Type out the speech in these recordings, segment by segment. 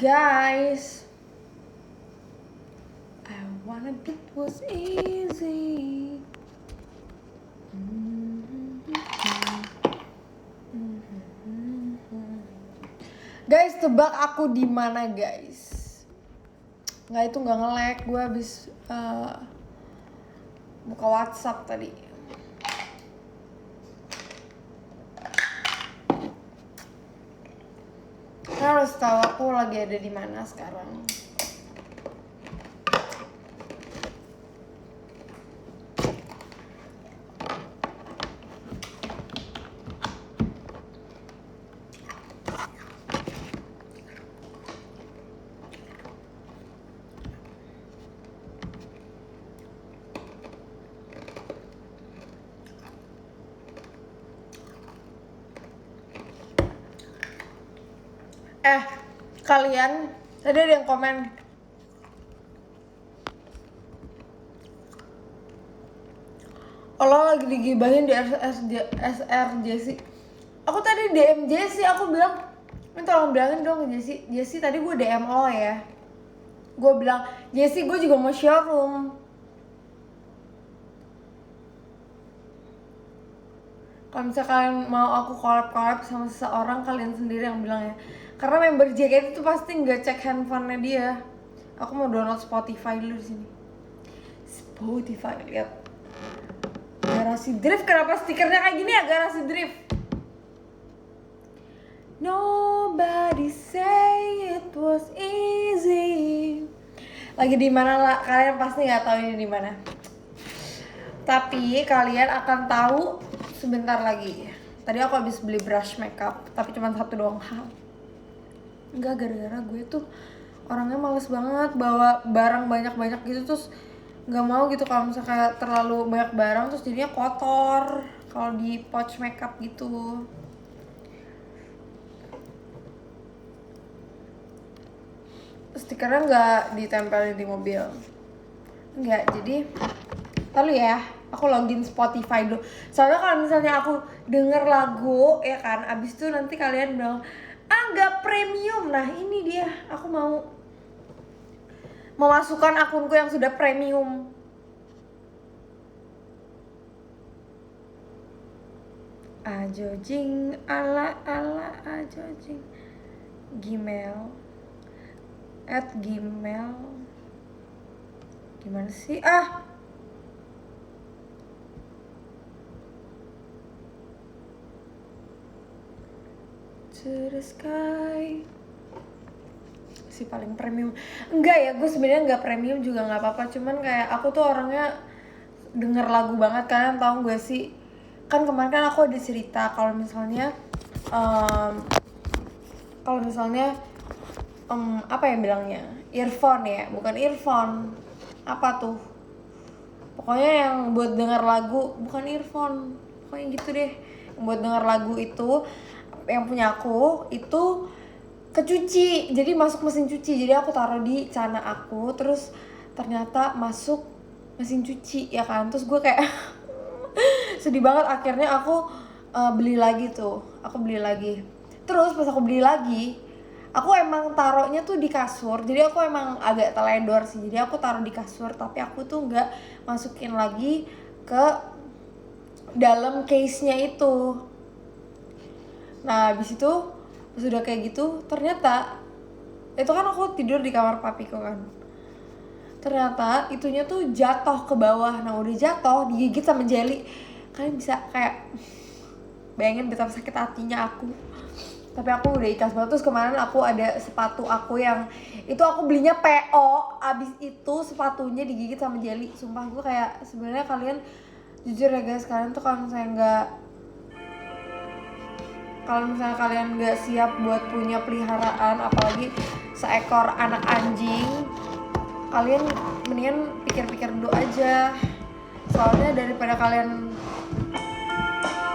Guys, I wanna it was easy. Guys, tebak aku di mana guys? Nggak, itu nggak nge-lag, gue habis buka WhatsApp tadi. Kalian harus tahu aku lagi ada di mana sekarang. Kalian, tadi ada yang komen lo lagi digibahin di SR Aku tadi DM Jessy, aku bilang ini tolong bilangin dong ke Jessy tadi gue DM lo ya. Gue bilang, Jessy gue juga mau showroom. Kalau misalnya kalian mau aku collab sama seseorang, kalian sendiri yang bilang ya. Karena member JKT itu pasti nggak cek handphonenya dia. Aku mau download Spotify dulu di sini. Spotify, lihat. Garasi Drift, kenapa stikernya kayak gini ya Garasi Drift? Nobody say it was easy. Lagi di mana lah? Kalian pasti nggak tahu ini di mana. Tapi kalian akan tahu sebentar lagi. Tadi aku habis beli brush makeup, tapi cuma satu doang. Enggak, gara-gara gue tuh orangnya males banget bawa barang banyak-banyak gitu, terus nggak mau gitu kalau misalnya kayak terlalu banyak barang terus jadinya kotor kalau di pouch makeup gitu. Stikernya nggak ditempelin di mobil, nggak. Jadi lalu ya, aku login Spotify dulu. Soalnya kalau misalnya aku denger lagu ya kan, abis itu nanti kalian bilang nggak premium. Nah ini dia, aku mau memasukkan akunku yang sudah premium. Ajojing ala ajojing Gmail @gmail gimana sih to the sky si paling premium. Enggak ya, gue sebenarnya nggak premium juga nggak apa-apa, cuman kayak aku tuh orangnya denger lagu banget. Kalian tahu gue sih, kan kemarin kan aku ada cerita kalau misalnya apa ya bilangnya, earphone ya, bukan earphone, apa tuh, pokoknya yang buat denger lagu, bukan earphone, pokoknya gitu deh, yang buat denger lagu itu yang punya aku itu kecuci, jadi masuk mesin cuci. Jadi aku taruh di celana aku, terus ternyata masuk mesin cuci ya kan, terus gue kayak sedih banget. Akhirnya aku beli lagi. Terus pas aku beli lagi, aku emang taruhnya tuh di kasur, jadi aku emang agak teledor sih, jadi aku taruh di kasur tapi aku tuh nggak masukin lagi ke dalam case-nya itu. Nah habis itu sudah kayak gitu, ternyata itu kan aku tidur di kamar papiku kan, ternyata itunya tuh jatuh ke bawah. Nah udah jatuh, digigit sama jelly. Kalian bisa kayak bayangin betapa sakit hatinya aku. Tapi aku udah ikhlas banget. Terus kemarin aku ada sepatu aku yang itu aku belinya PO, abis itu sepatunya digigit sama jelly. Sumpah gue kayak, sebenarnya kalian jujur ya guys, kalian tuh kalau misalnya kalian nggak siap buat punya peliharaan, apalagi seekor anak anjing, kalian mendingan pikir-pikir dulu aja. Soalnya daripada kalian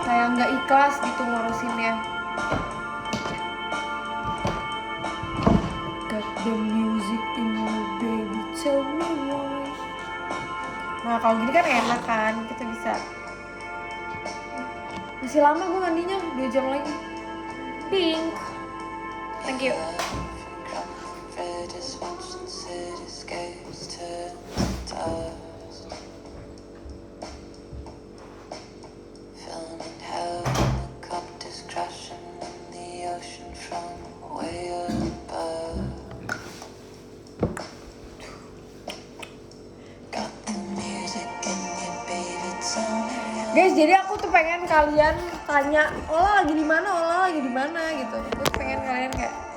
kayak nggak ikhlas gitu ngurusinnya. Got the music in your baby, tell me why. Nah kalau gini kan enak kan, kita bisa. Masih lama gue mandinya, 2 jam lagi. Pink, thank you. Guys, jadi aku tuh pengen kalian tanya, Ola lagi di mana, Ola lagi di mana gitu. Aku tuh pengen kalian kayak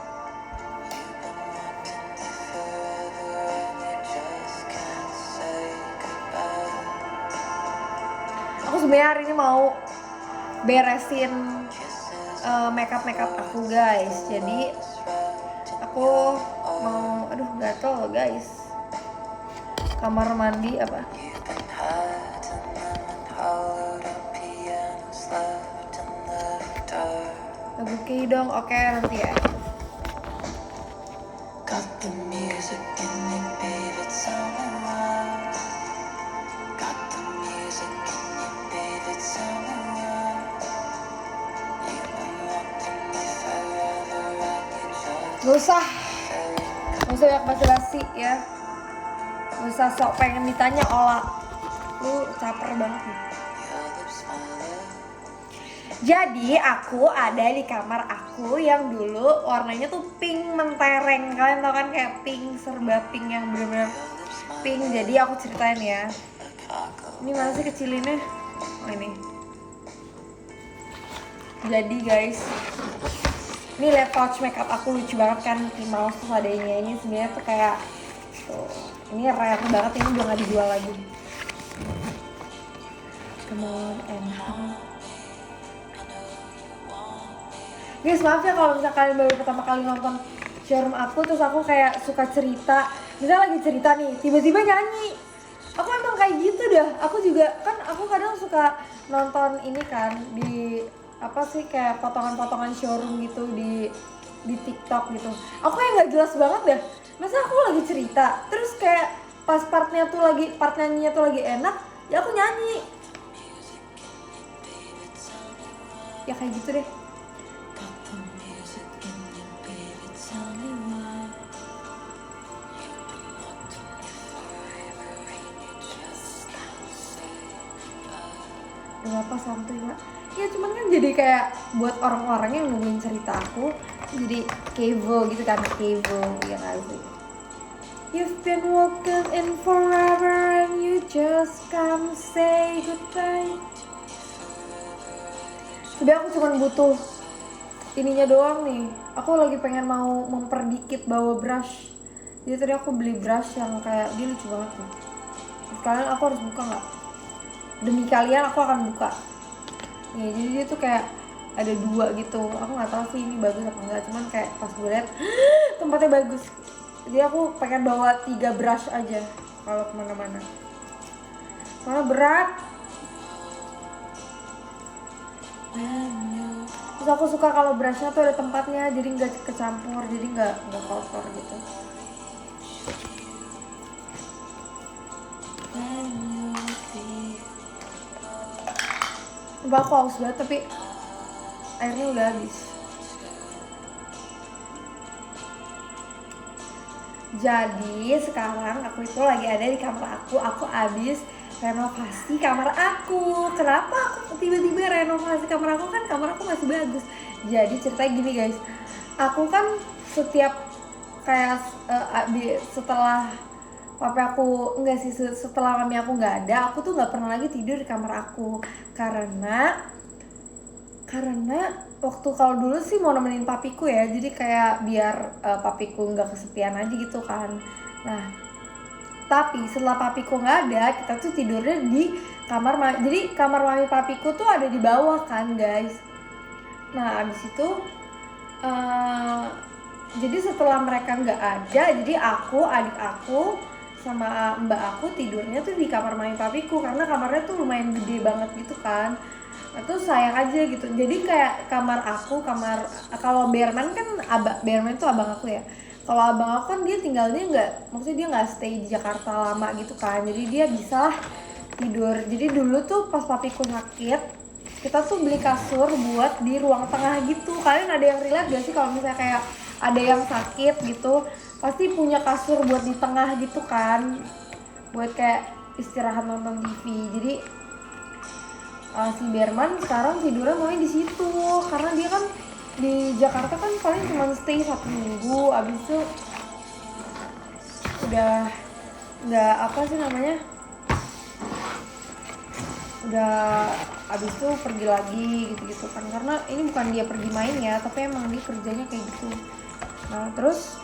aku sebenarnya hari ini mau beresin makeup aku guys. Jadi aku mau, aduh gatel guys. Kamar mandi apa? Lagu K dong, oke nanti ya. Gak usah banyak basa-basi ya. Gak usah sok pengen ditanya Ola. Lu caper banget nih. Jadi aku ada di kamar aku yang dulu warnanya tuh pink mentereng. Kalian tau kan kayak pink, serba pink yang bener-bener pink. Jadi aku ceritain ya. Ini mana sih kecilinnya? Oh ini. Jadi guys, ini lihat pouch makeup aku lucu banget kan, Mickey Mouse tuh adanya. Ini sebenarnya tuh kayak tuh, ini rare banget, ini udah gak dijual lagi. Come on and home. Guys, maaf ya kalau misalnya kalian baru pertama kali nonton showroom aku, terus aku kayak suka cerita. Misalnya lagi cerita nih, tiba-tiba nyanyi. Aku emang kayak gitu dah. Aku juga kan, aku kadang suka nonton ini kan di apa sih kayak potongan-potongan showroom gitu di TikTok gitu. Aku kayak nggak jelas banget dah. Masa aku lagi cerita, terus kayak pas part nyanyinya tuh lagi enak, ya aku nyanyi. Ya kayak gitu deh. Berapa santuy Mbak? Ya cuman kan jadi kayak buat orang-orang yang nungguin cerita aku jadi kevo gitu kan, kevo ya gak sih? You've been walking in forever and you just can't say goodbye. Sebenernya aku cuman butuh ininya doang nih. Aku lagi pengen mau memperdikit bawa brush. Jadi tadi aku beli brush yang kayak dia lucu banget nih. Sekalian aku harus buka gak? Demi kalian aku akan buka. Ya, jadi dia tuh kayak ada dua gitu. Aku nggak tahu sih ini bagus apa enggak. Cuman kayak pas gue liat tempatnya bagus. Jadi aku pengen bawa 3 brush aja kalau kemana-mana. Soalnya berat. Terus aku suka kalau brushnya tuh ada tempatnya, jadi nggak kecampur, jadi nggak kotor gitu. Aku haus banget tapi airnya udah habis. Jadi sekarang aku itu lagi ada di kamar aku. Aku habis renovasi kamar aku. Kenapa aku tiba-tiba renovasi kamar aku? Kan kamar aku masih bagus. Jadi ceritanya gini guys, aku kan setiap kayak setelah papa aku setelah mami aku nggak ada, aku tuh nggak pernah lagi tidur di kamar aku karena waktu kalau dulu sih mau nemenin papiku ya, jadi kayak biar papiku nggak kesepian aja gitu kan. Nah tapi setelah papiku nggak ada, kita tuh tidurnya di kamar jadi kamar mami papiku tuh ada di bawah kan guys. Nah abis itu jadi setelah mereka nggak ada, jadi aku, adik aku sama mbak aku tidurnya tuh di kamar mami papiku karena kamarnya tuh lumayan gede banget gitu kan. Nah tuh sayang aja gitu. Jadi kayak kalau Berman kan Berman tuh abang aku ya. Kalau abang aku kan dia tinggalnya maksudnya dia nggak stay di Jakarta lama gitu kan. Jadi dia bisa lah tidur. Jadi dulu tuh pas papiku sakit, kita tuh beli kasur buat di ruang tengah gitu. Kalian ada yang relate gak sih kalau misalnya kayak ada yang sakit gitu pasti punya kasur buat di tengah gitu kan, buat kayak istirahat nonton TV. Jadi si Berman sekarang tidurnya maunya di situ karena dia kan di Jakarta kan paling cuma stay 1 minggu, abis itu udah nggak apa sih namanya, udah abis itu pergi lagi gitu-gitu kan, karena ini bukan dia pergi main ya, tapi emang dia kerjanya kayak gitu. Nah terus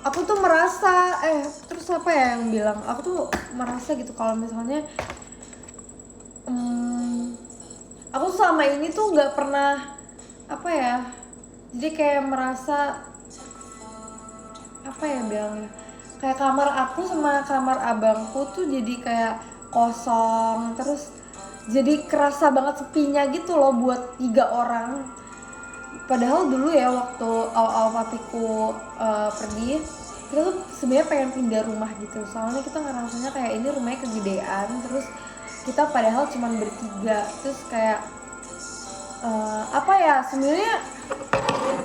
aku tuh merasa terus apa ya yang bilang, aku tuh merasa gitu kalau misalnya aku selama ini tuh nggak pernah apa ya, jadi kayak merasa apa ya bilangnya, kayak kamar aku sama kamar abangku tuh jadi kayak kosong, terus jadi kerasa banget sepinya gitu loh buat 3 orang. Padahal dulu ya waktu awal papiku pergi, kita tuh sebenarnya pengen pindah rumah gitu, soalnya kita ngerasanya kayak ini rumahnya kegedean, terus kita padahal cuma bertiga, terus kayak apa ya, sebenarnya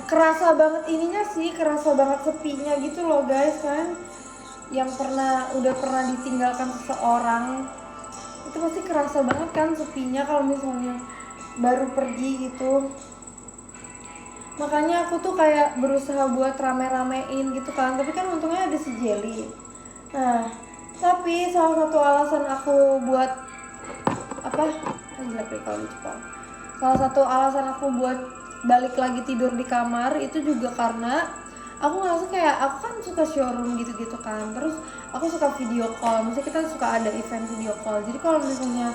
kerasa banget ininya sih, kerasa banget sepinya gitu loh guys kan. Yang udah pernah ditinggalkan seseorang itu pasti kerasa banget kan sepinya kalau misalnya baru pergi gitu. Makanya aku tuh kayak berusaha buat rame-ramein gitu kan, tapi kan untungnya ada si Jelly. Nah tapi salah satu alasan aku buat apa, kalau Jepang, salah satu alasan aku buat balik lagi tidur di kamar itu juga karena aku ngerasa kayak aku kan suka showroom gitu-gitu kan, terus aku suka video call, misalnya kita suka ada event video call, jadi kalau misalnya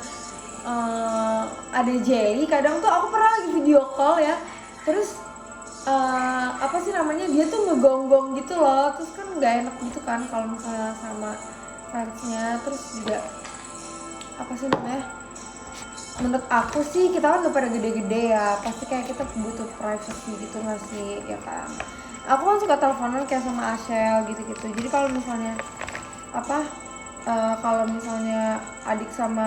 ada Jelly, kadang tuh aku pernah lagi video call ya, terus apa sih namanya, dia tuh ngegonggong gitu loh, terus kan nggak enak gitu kan kalau misalnya sama fansnya. Terus juga apa sih namanya, menurut aku sih kita kan udah pada gede-gede ya, pasti kayak kita butuh privacy gitu nggak sih, ya kan. Aku kan suka teleponan kayak sama Ashel gitu-gitu, jadi kalau misalnya apa kalau misalnya adik sama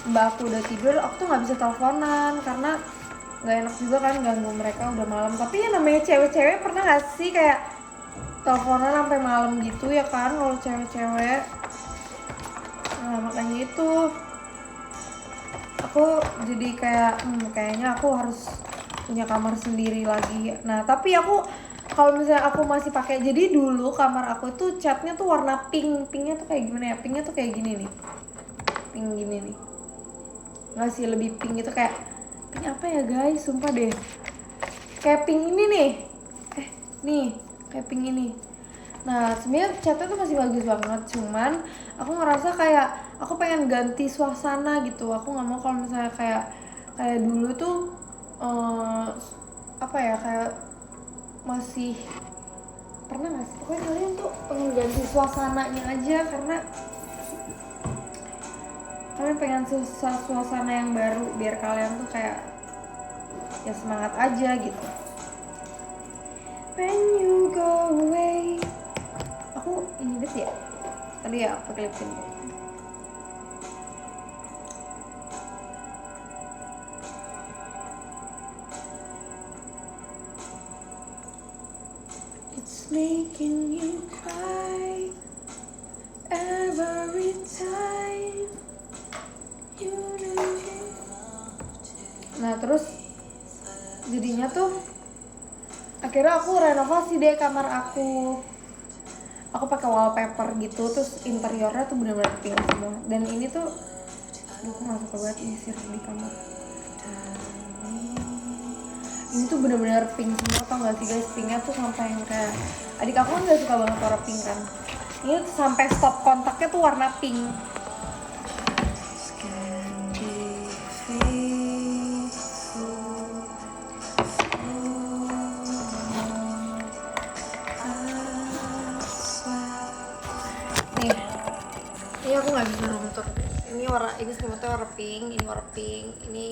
mbak aku udah tidur, aku tuh nggak bisa teleponan karena nggak enak juga kan ganggu mereka udah malam. Tapi ya namanya cewek-cewek, pernah nggak sih kayak teleponan sampai malam gitu ya kan kalau cewek-cewek. Nah makanya itu aku jadi kayak kayaknya aku harus punya kamar sendiri lagi. Nah tapi aku kalau misalnya aku masih pakai, jadi dulu kamar aku tuh catnya tuh warna pink. Pinknya tuh kayak gimana ya, pinknya tuh kayak gini nih, pink gini nih, nggak sih lebih pink gitu, kayak pink apa ya guys, sumpah deh, kayak pink ini nih, nih kayak pink ini. Nah sebenarnya catnya tuh masih bagus banget, cuman aku ngerasa kayak aku pengen ganti suasana gitu. Aku nggak mau kalau misalnya kayak dulu tuh apa ya, kayak masih pernah nggak sih, pokoknya kalian tuh pengen ganti suasananya aja karena kalian pengen suasana yang baru biar kalian tuh kayak ya semangat aja gitu. When you go away, aku ini bet ya tadi ya aku klipin. It's making you cry every time you know. Nah terus jadinya tuh akhirnya aku renovasi deh kamar aku pakai wallpaper gitu, terus interiornya tuh benar-benar pink semua. Dan ini tuh aku nggak suka banget nyisir di kamar. Ini tuh benar-benar pink semua, tau gak sih guys, pinknya tuh sampai yang kayak adik aku kan gak suka banget warna pink kan, ini tuh sampai stop kontaknya tuh warna pink. Ini aku nggak bisa nonton. Ini selimutnya warna pink, ini warna pink, ini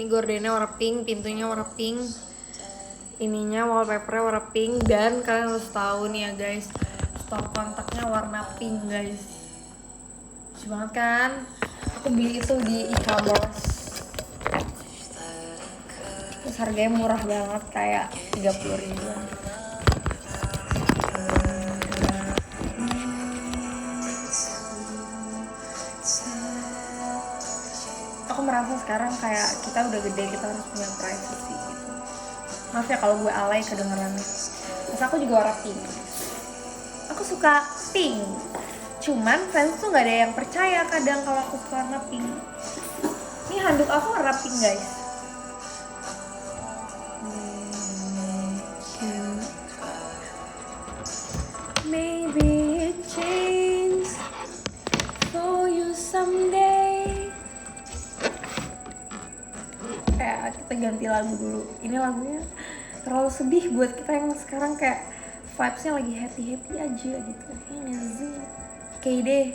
gordennya warna pink, pintunya warna pink, ininya wallpapernya warna pink, dan kalian harus tahu nih ya guys, stop kontaknya warna pink guys. Lucu banget kan? Aku beli itu di e-commerce. terus harganya murah banget kayak 30.000. Aku merasa sekarang kayak kita udah gede, kita harus punya privacy gitu. Maaf ya kalau gue alay kedengerannya. Terus aku juga warna pink. Aku suka pink. Cuman fans tuh nggak ada yang percaya kadang kalau aku warna pink. Ini handuk aku warna pink guys. Maybe it change for you someday. Kita ganti lagu dulu. Ini lagunya terlalu sedih buat kita yang sekarang kayak vibes-nya lagi happy-happy aja gitu. Oke deh.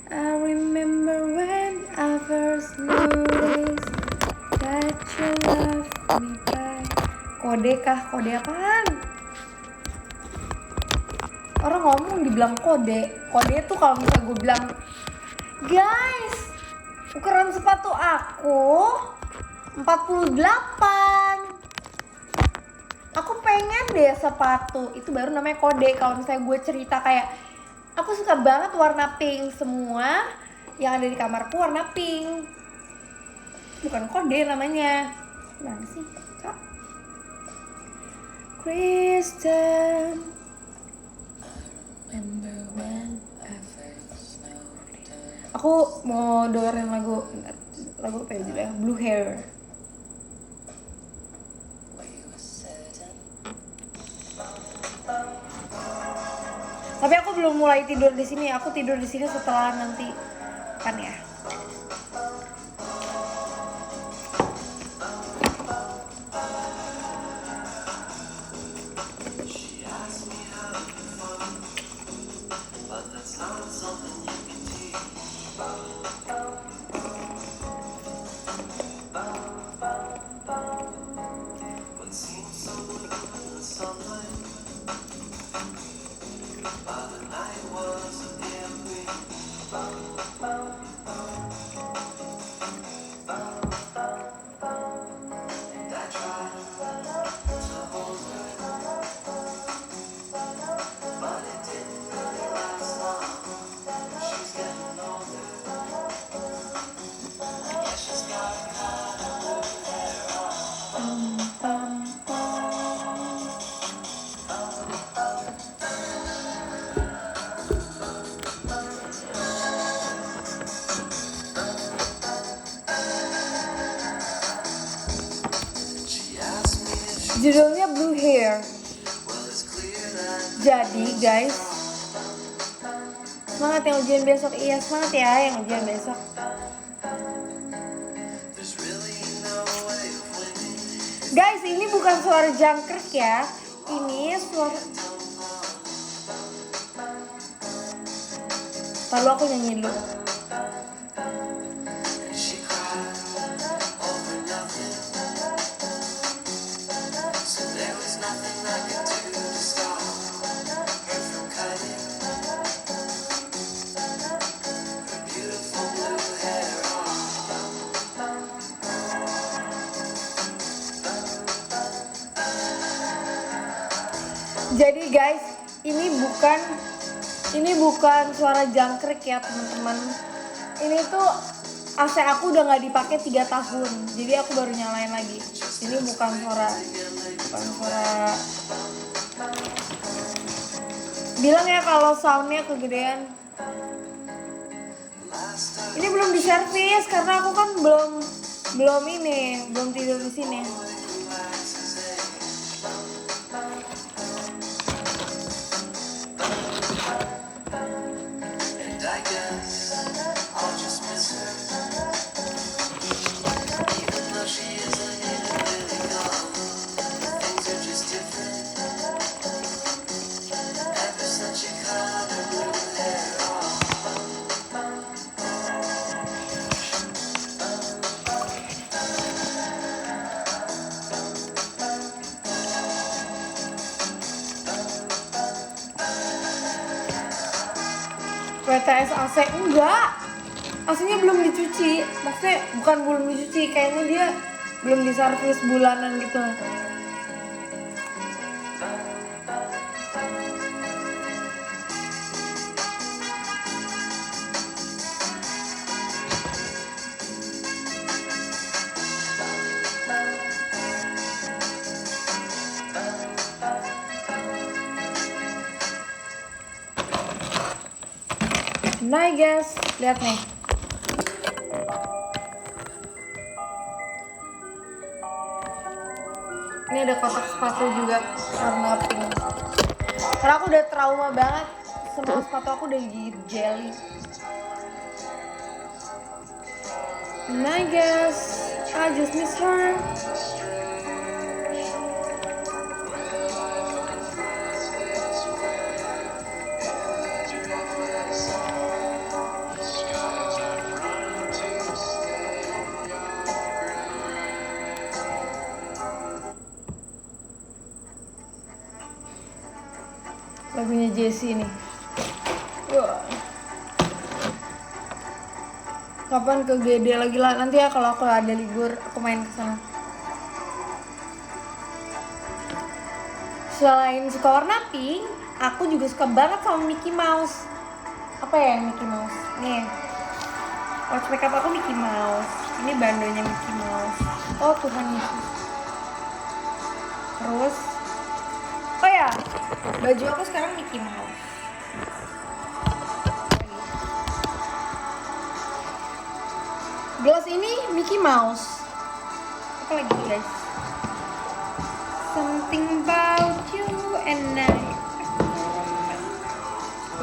I remember when I first noticed that you love me back. Kode kah? Kode apaan? Orang ngomong dibilang kode. Kode tuh kalau misalnya gue bilang, guys, ukuran sepatu aku 48. Aku pengen deh sepatu. Itu baru namanya kode. Kalau misalnya gue cerita kayak aku suka banget warna pink, semua yang ada di kamarku warna pink. Bukan kode namanya. Gimana sih, Kak? Kristen. Aku mau dengerin lagu apa ya judulnya? Blue Hair. Tapi aku belum mulai tidur di sini. Aku tidur di sini setelah nanti kan ya. Judulnya Blue Hair. Jadi guys, semangat yang ujian besok. Iya semangat ya yang ujian besok. Guys, ini bukan suara jangkrik ya. Ini suara. Lalu aku nyanyi dulu. Jadi guys, ini bukan suara jangkrik ya teman-teman. Ini tuh AC aku udah nggak dipakai 3 tahun, jadi aku baru nyalain lagi. Ini bukan suara. Bilang ya kalau soundnya kegedean. Ini belum diservis karena aku kan belum tidur di sini. WTS AC enggak, AC-nya belum dicuci. Maksudnya bukan belum dicuci, kayaknya dia belum diservis bulanan gitu. Nah guys, lihat nih. Ini ada kotak sepatu juga warna pink. Karena aku udah trauma banget, semua sepatu aku udah digigit jelly. Nah guys, I just miss her. Lagunya Jessie nih. Wah. Kapan ke GD lagi lah? Nanti ya kalau aku ada libur aku main ke sana. Selain suka warna pink, aku juga suka banget sama Mickey Mouse. Apa ya Mickey Mouse? Nih. Watch makeup aku Mickey Mouse. Ini bandonya Mickey Mouse. Oh Tuhan Yesus. Terus oh ya, baju aku sekarang Mickey Mouse. Gelas ini Mickey Mouse. Apa lagi guys? Something about you and I.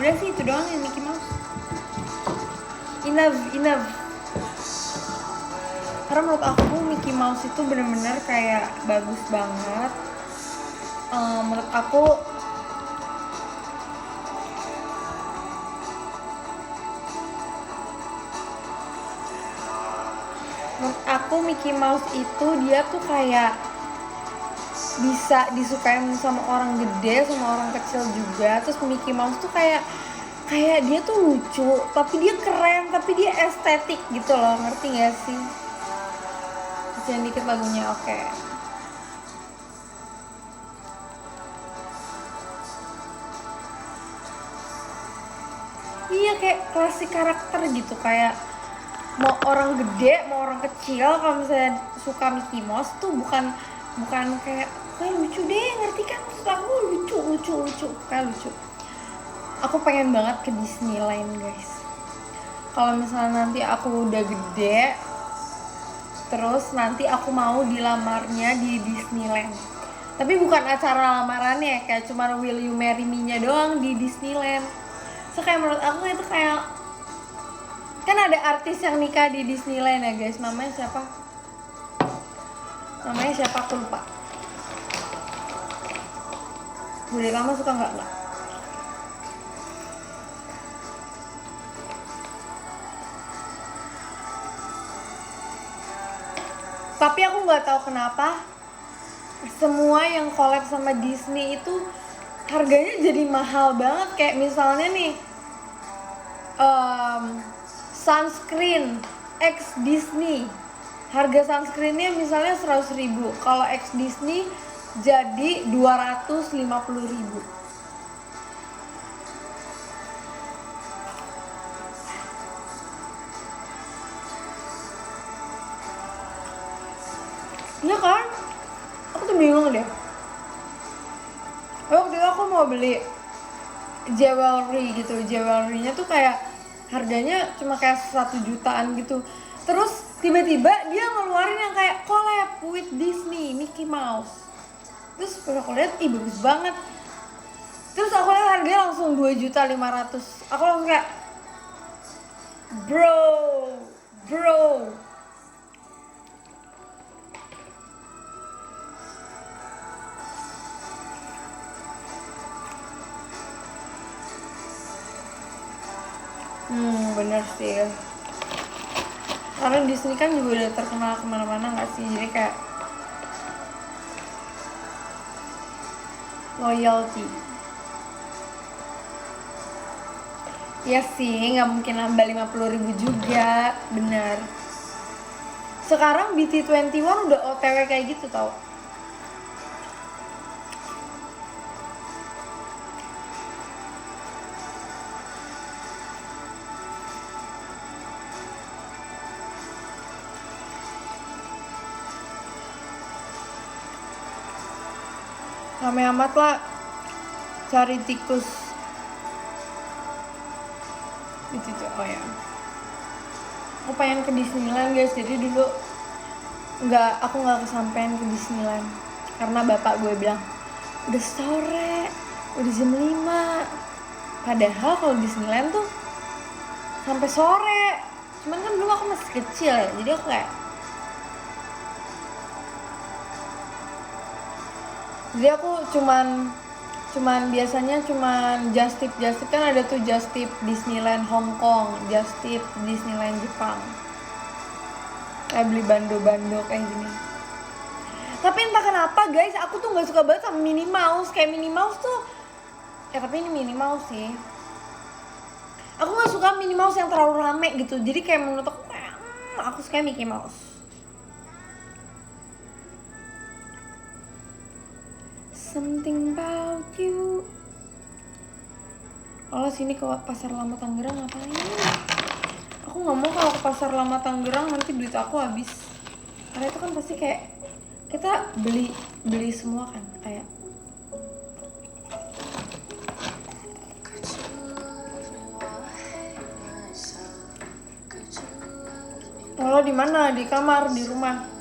Udah sih itu doang yang Mickey Mouse. Enough. Karena menurut aku Mickey Mouse itu benar-benar kayak bagus banget. Menurut aku Mickey Mouse itu dia tuh kayak bisa disukai sama orang gede sama orang kecil juga. Terus Mickey Mouse tuh kayak dia tuh lucu, tapi dia keren, tapi dia estetik gitu loh, ngerti gak sih? Jangan dikit lagunya, oke. Iya kayak klasik karakter gitu, kayak mau orang gede, mau orang kecil, kalau misalnya suka Mickey Mouse tuh bukan kayak lucu deh, ngerti kan? Maksud aku lucu, kayak lucu. Aku pengen banget ke Disneyland guys. Kalau misalnya nanti aku udah gede, terus nanti aku mau dilamarnya di Disneyland. Tapi bukan acara lamarannya, kayak cuma Will You Marry Me-nya doang di Disneyland. So kayak menurut aku itu kayak, kan ada artis yang nikah di Disneyland ya guys. Namanya siapa aku lupa. Bude Lama suka nggak? Tapi aku nggak tahu kenapa semua yang collab sama Disney itu harganya jadi mahal banget. Kayak misalnya nih sunscreen X Disney, harga sunscreennya misalnya 100.000. Kalau X Disney jadi 250.000. Iya kan? Aku tuh bingung deh. Waktu itu aku mau beli jewelry gitu. Jewelry-nya tuh kayak harganya cuma kayak 1 jutaan gitu. Terus tiba-tiba dia ngeluarin yang kayak collab with Disney, Mickey Mouse. Terus pas aku lihat, ih bagus banget. Terus aku lihat harganya langsung 2.500.000. Aku langsung kayak bro. Bener sih. Karena Disney kan juga udah terkenal kemana-mana nggak sih, jadi kayak loyalty. Ya sih, nggak mungkin nambah 50.000 juga, bener. Sekarang BT21 udah OTW kayak gitu tau. Rame amat lah cari tikus di situ. Oh ya, aku pengen ke Disneyland guys. Jadi dulu aku nggak kesampean ke Disneyland karena bapak gue bilang udah sore, udah jam 5. Padahal kalau Disneyland tuh sampai sore. Cuman kan dulu aku masih kecil ya, jadi aku kayak biasanya just tip kan ada tuh just tip Disneyland Hong Kong, just tip Disneyland Jepang. Kayak beli bando-bando kayak gini. Tapi entah kenapa guys, aku tuh nggak suka banget sama Minnie Mouse. Kayak Minnie Mouse tuh, ya tapi ini Minnie Mouse sih. Aku nggak suka Minnie Mouse yang terlalu rame gitu. Jadi kayak menurut aku kayak, aku suka Mickey Mouse. Something about you. Oh sini ke Pasar Lama Tangerang ngapain? Aku nggak mau kalau ke Pasar Lama Tangerang nanti duit aku habis. Karena itu kan pasti kayak kita beli semua kan kayak. Lo di mana? Di kamar, di rumah?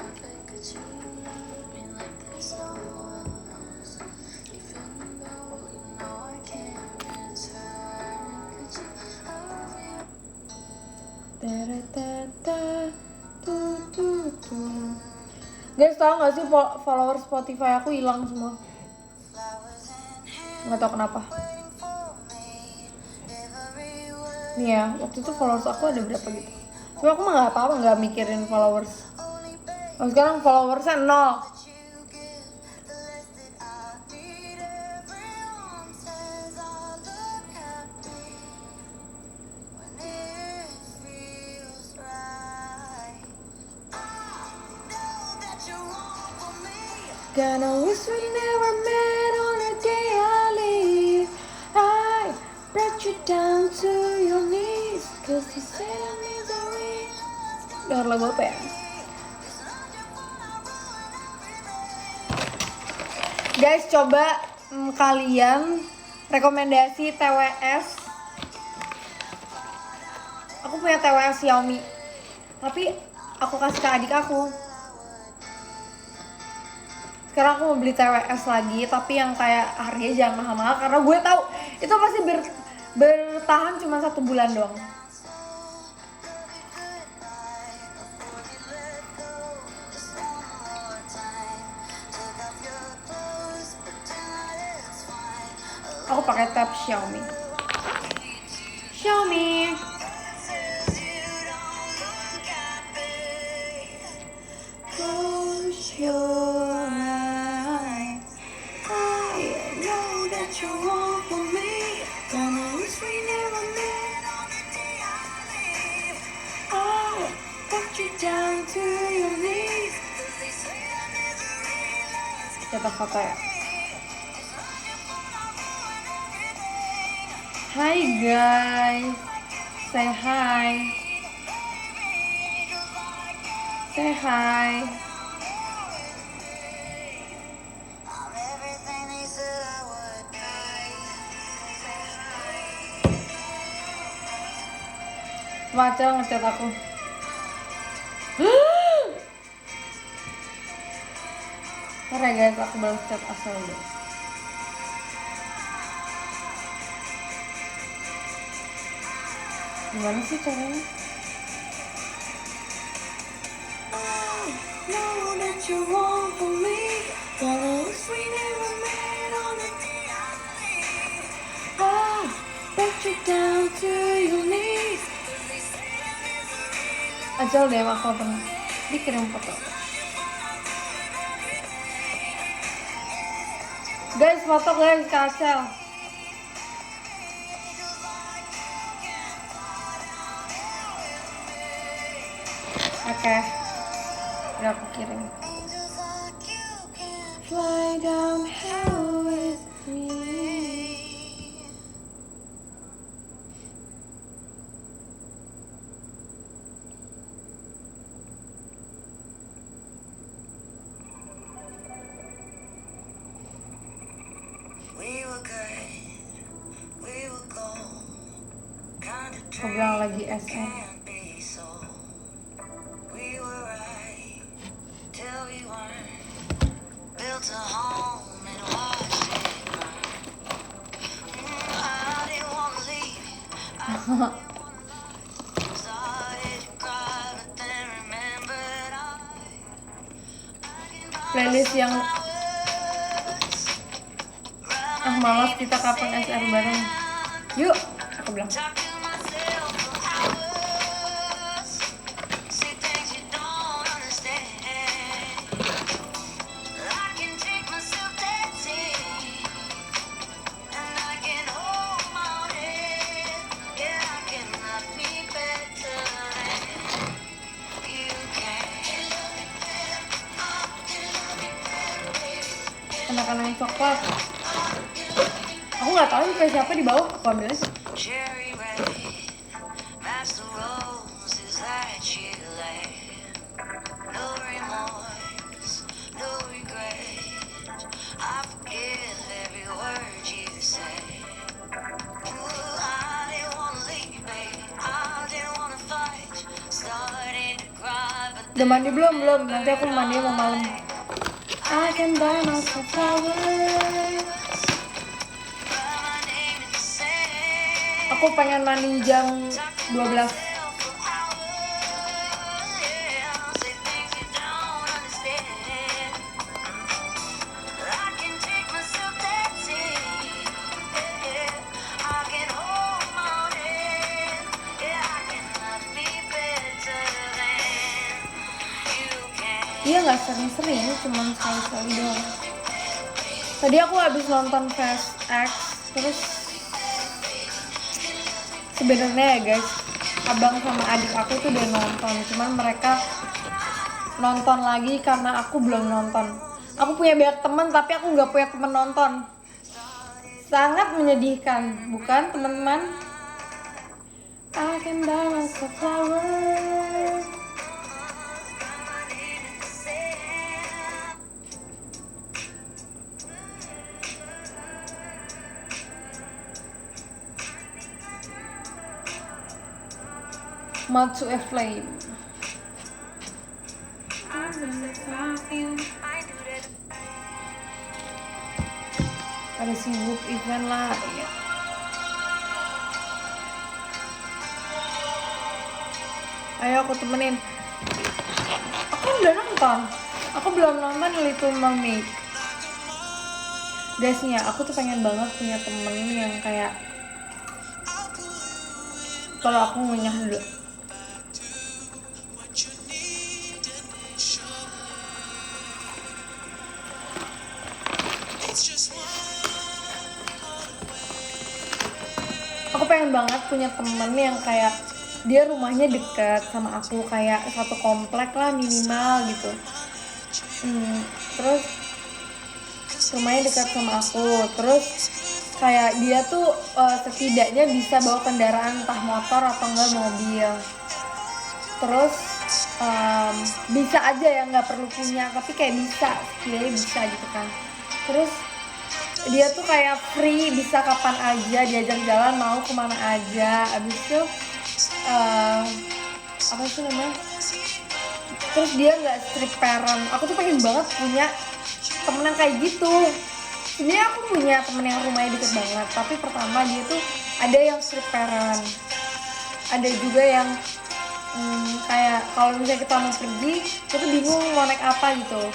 Guys, tau gak sih follower Spotify aku hilang semua? Nggak tau kenapa. Nih ya, waktu itu followers aku ada berapa gitu. Cuma aku mah nggak apa-apa, nggak mikirin followers. Oh, sekarang followersnya 0. Gonna wish we never met on the day I leave. I brought you down to your knees, cause you said I'm misery. Dengar lagu apa ya? Guys, coba kalian rekomendasi TWS. Aku punya TWS Xiaomi, tapi aku kasih ke adik aku. Sekarang aku mau beli TWS lagi, tapi yang kayak harganya jangan mahal-mahal karena gue tahu itu pasti bertahan cuma 1 bulan doang. Aku pakai tab Xiaomi. Close your eyes. I know that you want for me. Gonna wish we never met on the day I leave. I put you down to your knees. Cetak foto ya. Hi guys, say hi. Say hi. Macel ngechat aku. Ntar ya guys, aku balas chat asal dulu. Gimana sih caranya? Know that you want for me. Gonna wish we never met on the day I leave. I put you down to your knees. Acel DM aku apa nih? Dikirim foto. Guys, foto guys ke Acel. Oke. Gak aku kirim. Fly down hell with me. Aku bilang lagi SM. Playlist yang malas kita kapan SR bareng. Yuk, aku bilang. Anak-anak yang coklat. Aku nggak tahu ini siapa di bawah. Aku ambil aja. Udah mandi belum? Nanti aku mandi mau malam. I can buy myself flowers. Aku pengen mandi jam 12. Iya nggak sering-sering, cuma sekali-sekali doang. Tadi aku habis nonton Fast X, terus sebenarnya ya guys, abang sama adik aku tuh udah nonton, cuman mereka nonton lagi karena aku belum nonton. Aku punya banyak teman tapi aku nggak punya teman nonton. Sangat menyedihkan, bukan teman-teman? I can buy myself flowers. Moth to a flame. Ada sibuk event lah ya. Ayo aku temenin. Aku udah nonton. Aku belum nonton Little Mermaid. Guys nih ya, aku tuh pengen banget punya temen yang kayak kalau aku ngunyah dulu. Aku pengen banget punya temen yang kayak dia rumahnya dekat sama aku, kayak satu komplek lah minimal gitu. Terus rumahnya dekat sama aku, terus kayak dia tuh setidaknya bisa bawa kendaraan entah motor atau enggak mobil. Terus bisa aja ya, nggak perlu punya, tapi kayak bisa, setidaknya bisa gitu kan. Terus dia tuh kayak free, bisa kapan aja diajak jalan, mau kemana aja. Abis itu apa sih namanya, terus dia nggak strict parent. Aku tuh pengen banget punya temen yang kayak gitu. Sebenarnya aku punya temen yang rumahnya deket banget, tapi pertama dia tuh ada yang strict parent, ada juga yang kayak kalau misalnya kita mau pergi kita bingung mau naik apa gitu.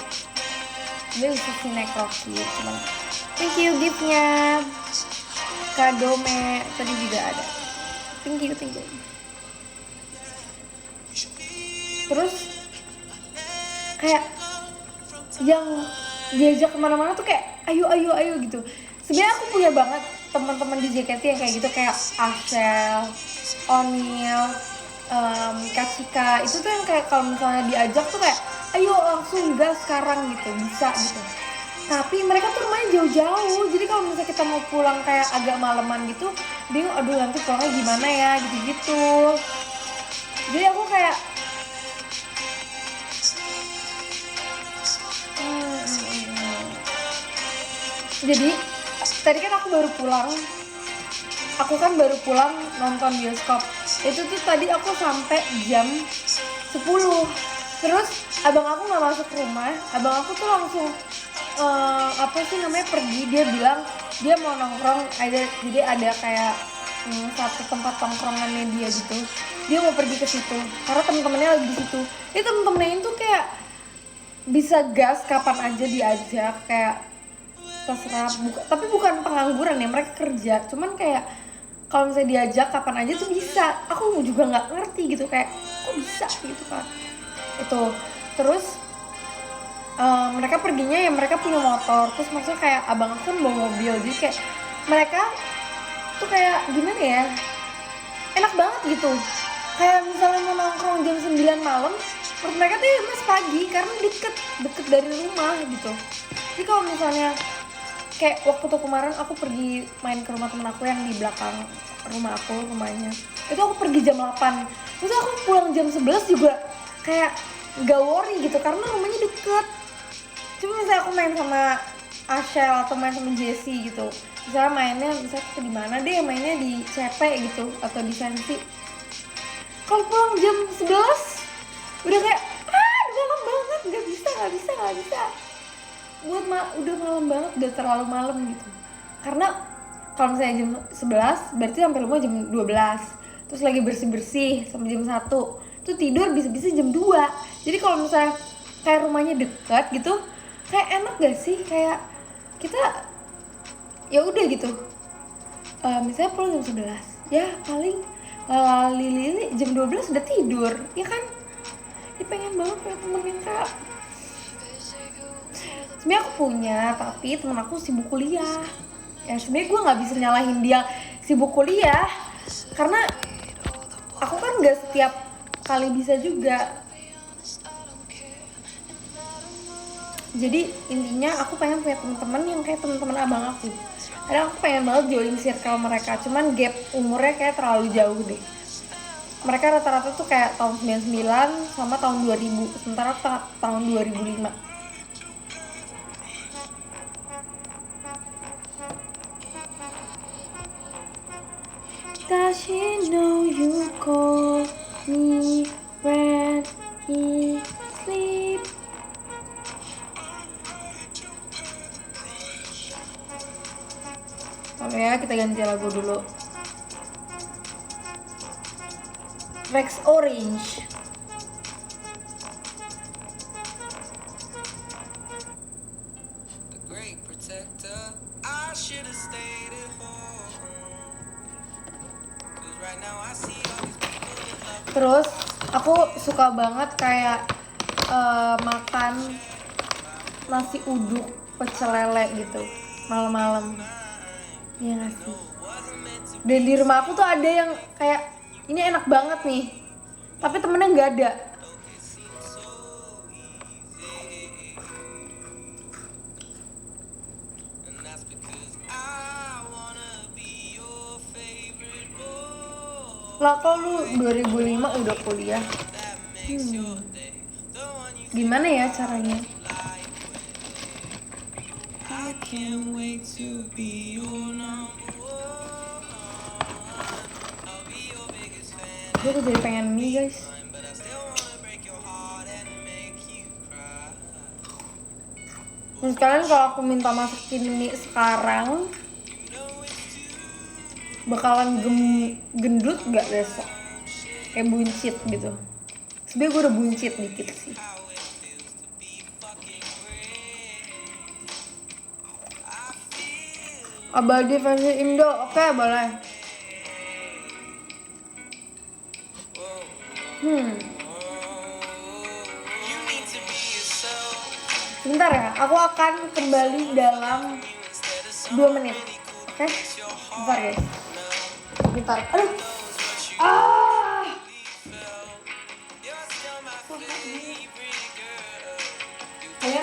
Dia bisa sih naik Rocky, cuman thank you giftnya. Kado me tadi juga ada. Thank you. Terus kayak yang diajak kemana-mana tuh kayak ayo gitu. Sebenarnya aku punya banget teman-teman di JKT yang kayak gitu, kayak Ashel, Onil, Kachika. Itu tuh yang kayak kalau misalnya diajak tuh kayak ayo langsung gas sekarang gitu, bisa gitu. Tapi mereka tuh rumahnya jauh-jauh, jadi kalau misalnya kita mau pulang kayak agak maleman gitu, bingung, aduh nanti pulangnya gimana ya gitu-gitu. Jadi aku kayak jadi tadi kan aku baru pulang nonton bioskop. Itu tuh tadi aku sampai jam 10. Terus abang aku nggak masuk rumah, abang aku tuh langsung pergi. Dia bilang dia mau nongkrong, jadi ada kayak satu tempat tongkrongannya dia gitu. Dia mau pergi ke situ karena temen-temennya lagi di situ. Ini temen-temennya itu kayak bisa gas kapan aja diajak, kayak terserah. Tapi bukan pengangguran ya, mereka kerja, cuman kayak kalau misalnya diajak kapan aja tuh bisa. Aku juga nggak ngerti gitu, kayak kok bisa gitu kan. Itu terus mereka perginya ya mereka punya motor, terus maksudnya kayak abang aku kan bawa mobil, jadi kayak mereka tuh kayak gimana ya, enak banget gitu. Kayak misalnya mau nongkrong jam 9 malam, menurut mereka tuh ya mas pagi, karena deket dari rumah gitu. Jadi kalau misalnya kayak waktu tuh kemarin aku pergi main ke rumah temen aku yang di belakang rumah aku, rumahnya itu aku pergi jam 8, terus aku pulang jam 11 juga kayak gak worry gitu, karena rumahnya deket. Cuma misalnya aku main sama Ashel atau main sama Jessie gitu, misalnya mainnya kita di mana deh, mainnya di CP gitu atau di Sensi, kalau pulang jam 11 udah kayak udah malam banget, nggak bisa buat udah malam banget, udah terlalu malam gitu. Karena kalau misalnya jam 11 berarti sampai rumah jam 12, terus lagi bersih-bersih sampai jam 1, tuh tidur bisa-bisa jam 2. Jadi kalau misalnya kayak rumahnya dekat gitu, kayak enak gak sih, kayak kita ya udah gitu. Misalnya pulang jam 11, ya paling lili jam 12 udah tidur, ya kan? Ya pengen banget punya temen yang kayak sebenarnya aku punya, tapi temen aku sibuk kuliah. Ya sebenarnya gue nggak bisa nyalahin dia sibuk kuliah, karena aku kan nggak setiap kali bisa juga. Jadi intinya aku pengen punya teman-teman yang kayak teman-teman abang aku. Kadang aku pengen banget join circle mereka, cuman gap umurnya kayak terlalu jauh deh. Mereka rata-rata tuh kayak tahun 99 sama tahun 2000, sementara tahun 2005. Does he know you call me when he sleep? Oke ya, kita ganti lagu dulu. Rex Orange. Terus aku suka banget kayak makan nasi uduk pecel lele gitu malam-malam. Iya gak sih? Dan di rumah aku tuh ada yang kayak ini enak banget nih, tapi temennya nggak ada. Lah kok lu 2005 udah kuliah? Gimana ya caranya? I can't wait to be your number one. I'll be your biggest fan. Gue tuh jadi pengen mie guys. Dan sekalian kalau aku minta masakin mie sekarang, bakalan gendut gak besok? Kayak buncit gitu. Sebenernya gue udah buncit dikit sih. Abadi versi Indo, oke boleh. Sebentar ya, aku akan kembali dalam 2 menit. Oke? Bentar guys. Bentar. Aduh.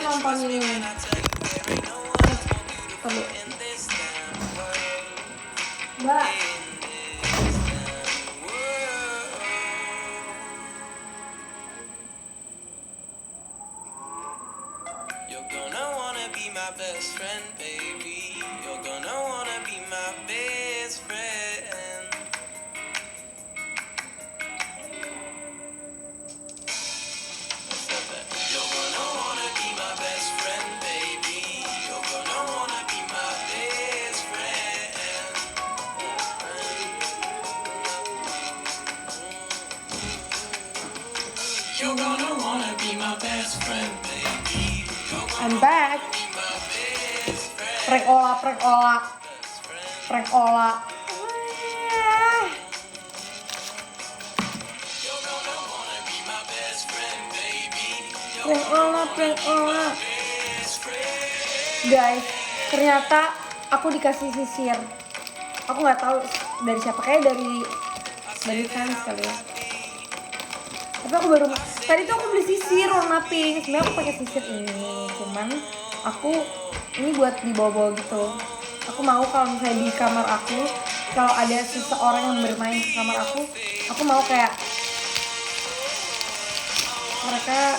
nontonin ini. Tunggu. Mbak. You're gonna wanna be my best friend, baby. You're gonna wanna be my best friend. You're gonna wanna be my best friend, baby. You're gonna wanna be my best friend. You're gonna wanna be my best friend, baby. I'm back. Prank olah. Prank olah. Prank olah, prank olah. Guys, ternyata aku dikasih sisir. Aku nggak tahu dari siapa, kayak dari fans kali ya. Tapi aku baru tadi tuh aku beli sisir warna pink. Sebenarnya aku pakai sisir ini, cuman aku ini buat dibawa-bawa gitu. Aku mau kalau misalnya di kamar aku, kalau ada seseorang yang bermain ke kamar aku mau kayak mereka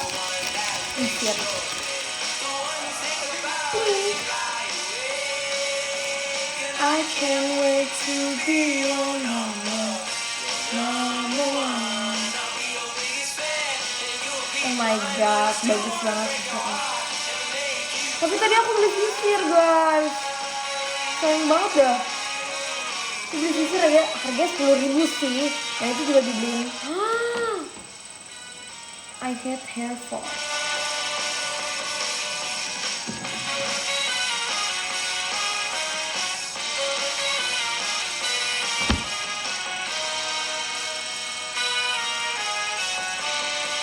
sisir. I can't wait to be your number one. Oh my god, bagus banget sisirnya. Tapi tadi aku beli sisir guys, sayang banget dah. Aku beli sisir aja harganya 10.000 sih, dan itu juga dibeliin. I hate hair fall.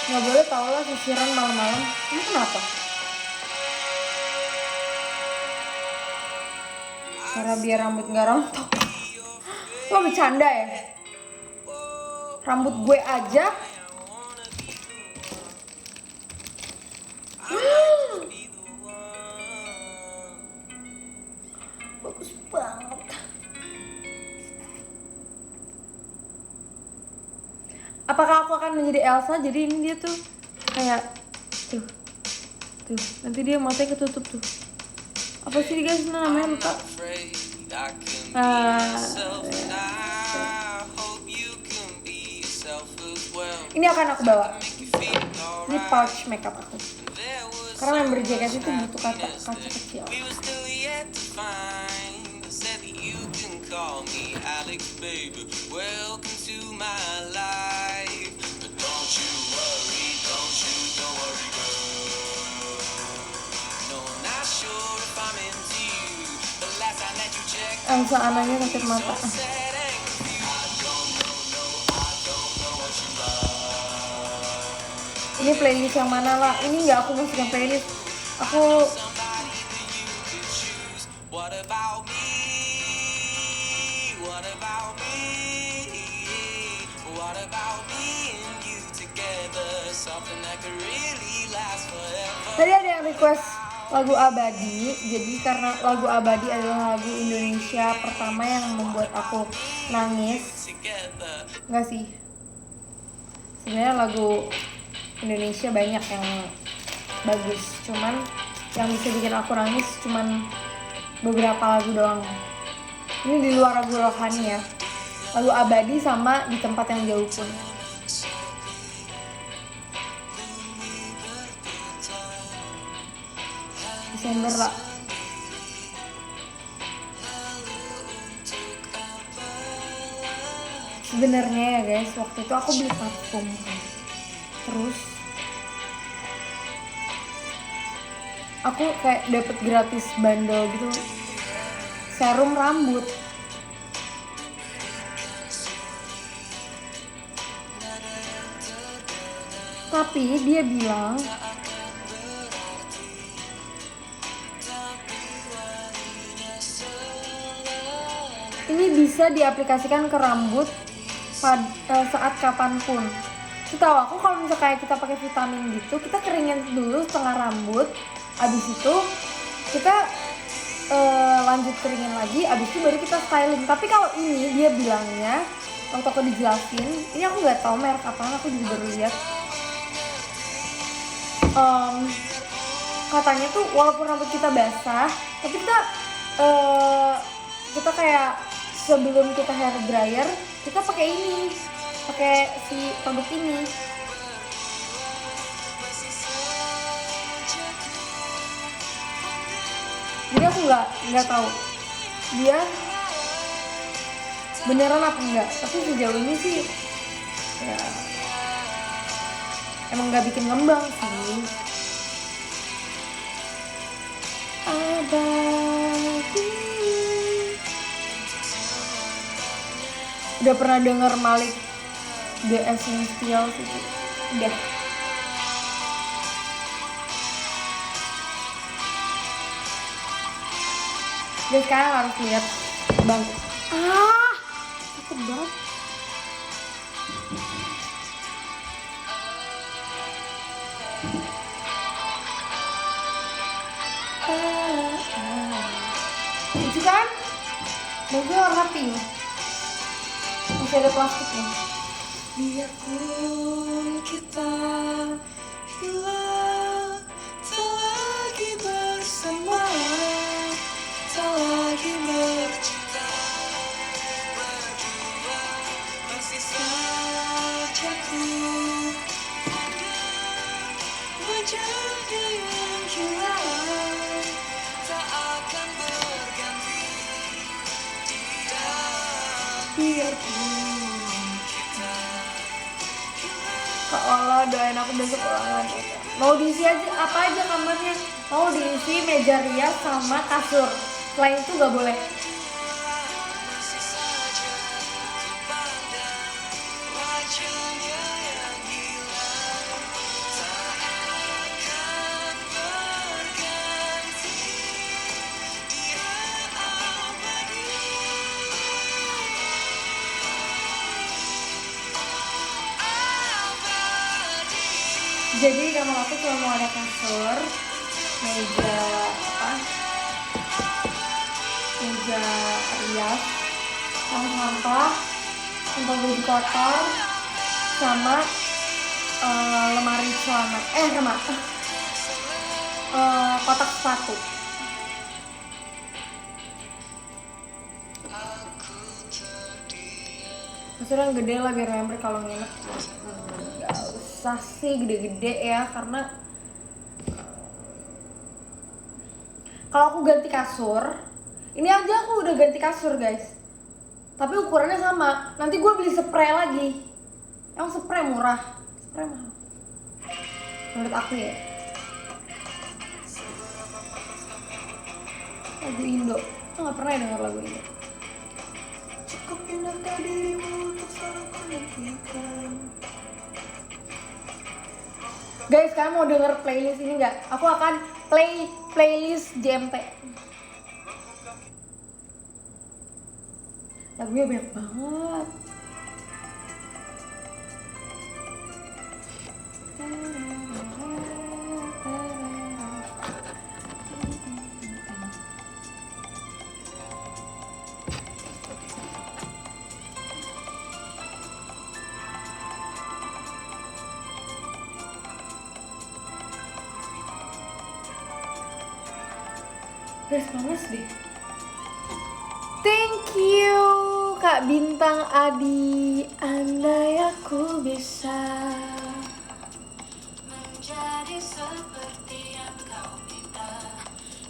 Nggak boleh tau lah sisiran malam-malam. Ini kenapa? Cara biar rambut nggak rontok. Lo bercanda ya? Rambut gue aja. Bagus banget. Apakah aku akan menjadi Elsa? Jadi ini dia tuh kayak tuh nanti dia matanya ketutup tuh. Apa sih guys namanya, lupa. Ini akan aku bawa. Ini pouch makeup aku. Karena member JKT itu butuh kaca kecil. Call me Alex, baby. Welcome to my life. But don't you worry, don't worry, girl. No, I'm not sure if I'm into you. The last time that you checked, Elsa anaknya sakit mata. Ini playlist yang mana lah? Ini nggak aku masukin playlist. Aku tadi ada yang request lagu Abadi. Jadi karena lagu Abadi adalah lagu Indonesia pertama yang membuat aku nangis. Enggak sih, sebenarnya lagu Indonesia banyak yang bagus, cuman yang bisa bikin aku nangis cuman beberapa lagu doang. Ini di luar lagu rohani ya, lagu Abadi sama Di Tempat Yang Jauh Pun. Desember lah. Sebenarnya ya guys, waktu itu aku beli parfum, terus aku kayak dapet gratis bundle gitu serum rambut. Tapi dia bilang ini bisa diaplikasikan ke rambut saat kapanpun. Tahu aku kalau misalnya kayak kita pakai vitamin gitu, kita keringin dulu setengah rambut, Abis itu kita lanjut keringin lagi, abis itu baru kita styling. Tapi kalau ini dia bilangnya, waktu aku dijelasin, ini aku nggak tahu merek apaan, aku juga baru lihat. Katanya tuh walaupun rambut kita basah, tapi kita kayak sebelum kita hair dryer, kita pakai ini, pakai si produk ini. Jadi aku nggak tahu dia beneran apa enggak, tapi sejauh ini sih ya emang nggak bikin ngembang sih. Abadi. Udah pernah denger Malik The Essentials itu? Udah. Dan sekarang harus lihat bang. Takut banget. Lucu kan? Bajunya warna pink. Masih ada plastiknya. Biarpun kita hilang, tak lagi bersama, tak lagi bercinta, berdua masih saja ku wajahnya yang hilang, tak akan berganti. Biarpun kita Kak Ola doain aku besok ulangan. Mau diisi aja apa aja kamarnya? Mau diisi meja rias sama kasur. Selain itu gak boleh. masih saja ku pandang wajahnya yang hilang, tak akan berganti, dia abadi. Jadi kamar aku cuma mau ada kasur, meja meja rias, tong sampah, tempat baju kotor, sama lemari celana. Kotak sepatu. Maksudnya yang gede lah biar nempel kalau nginep. Gak usah sih gede-gede ya, karena kalau aku ganti kasur, ini aja aku udah ganti kasur guys, tapi ukurannya sama. Nanti gue beli spray lagi. Emang spray murah, spray mahal menurut aku ya. Lagu Indo, aku nggak pernah ya denger lagu Indo. Cukup indahkah dirimu untuk selalu ku nantikan. Guys, kalian mau denger playlist ini nggak? Aku akan play playlist JMT. Lagunya banyak banget. Guys, panas deh. Thank you Kak Bintang Adi. Andai aku bisa Menjadi seperti yang kau minta,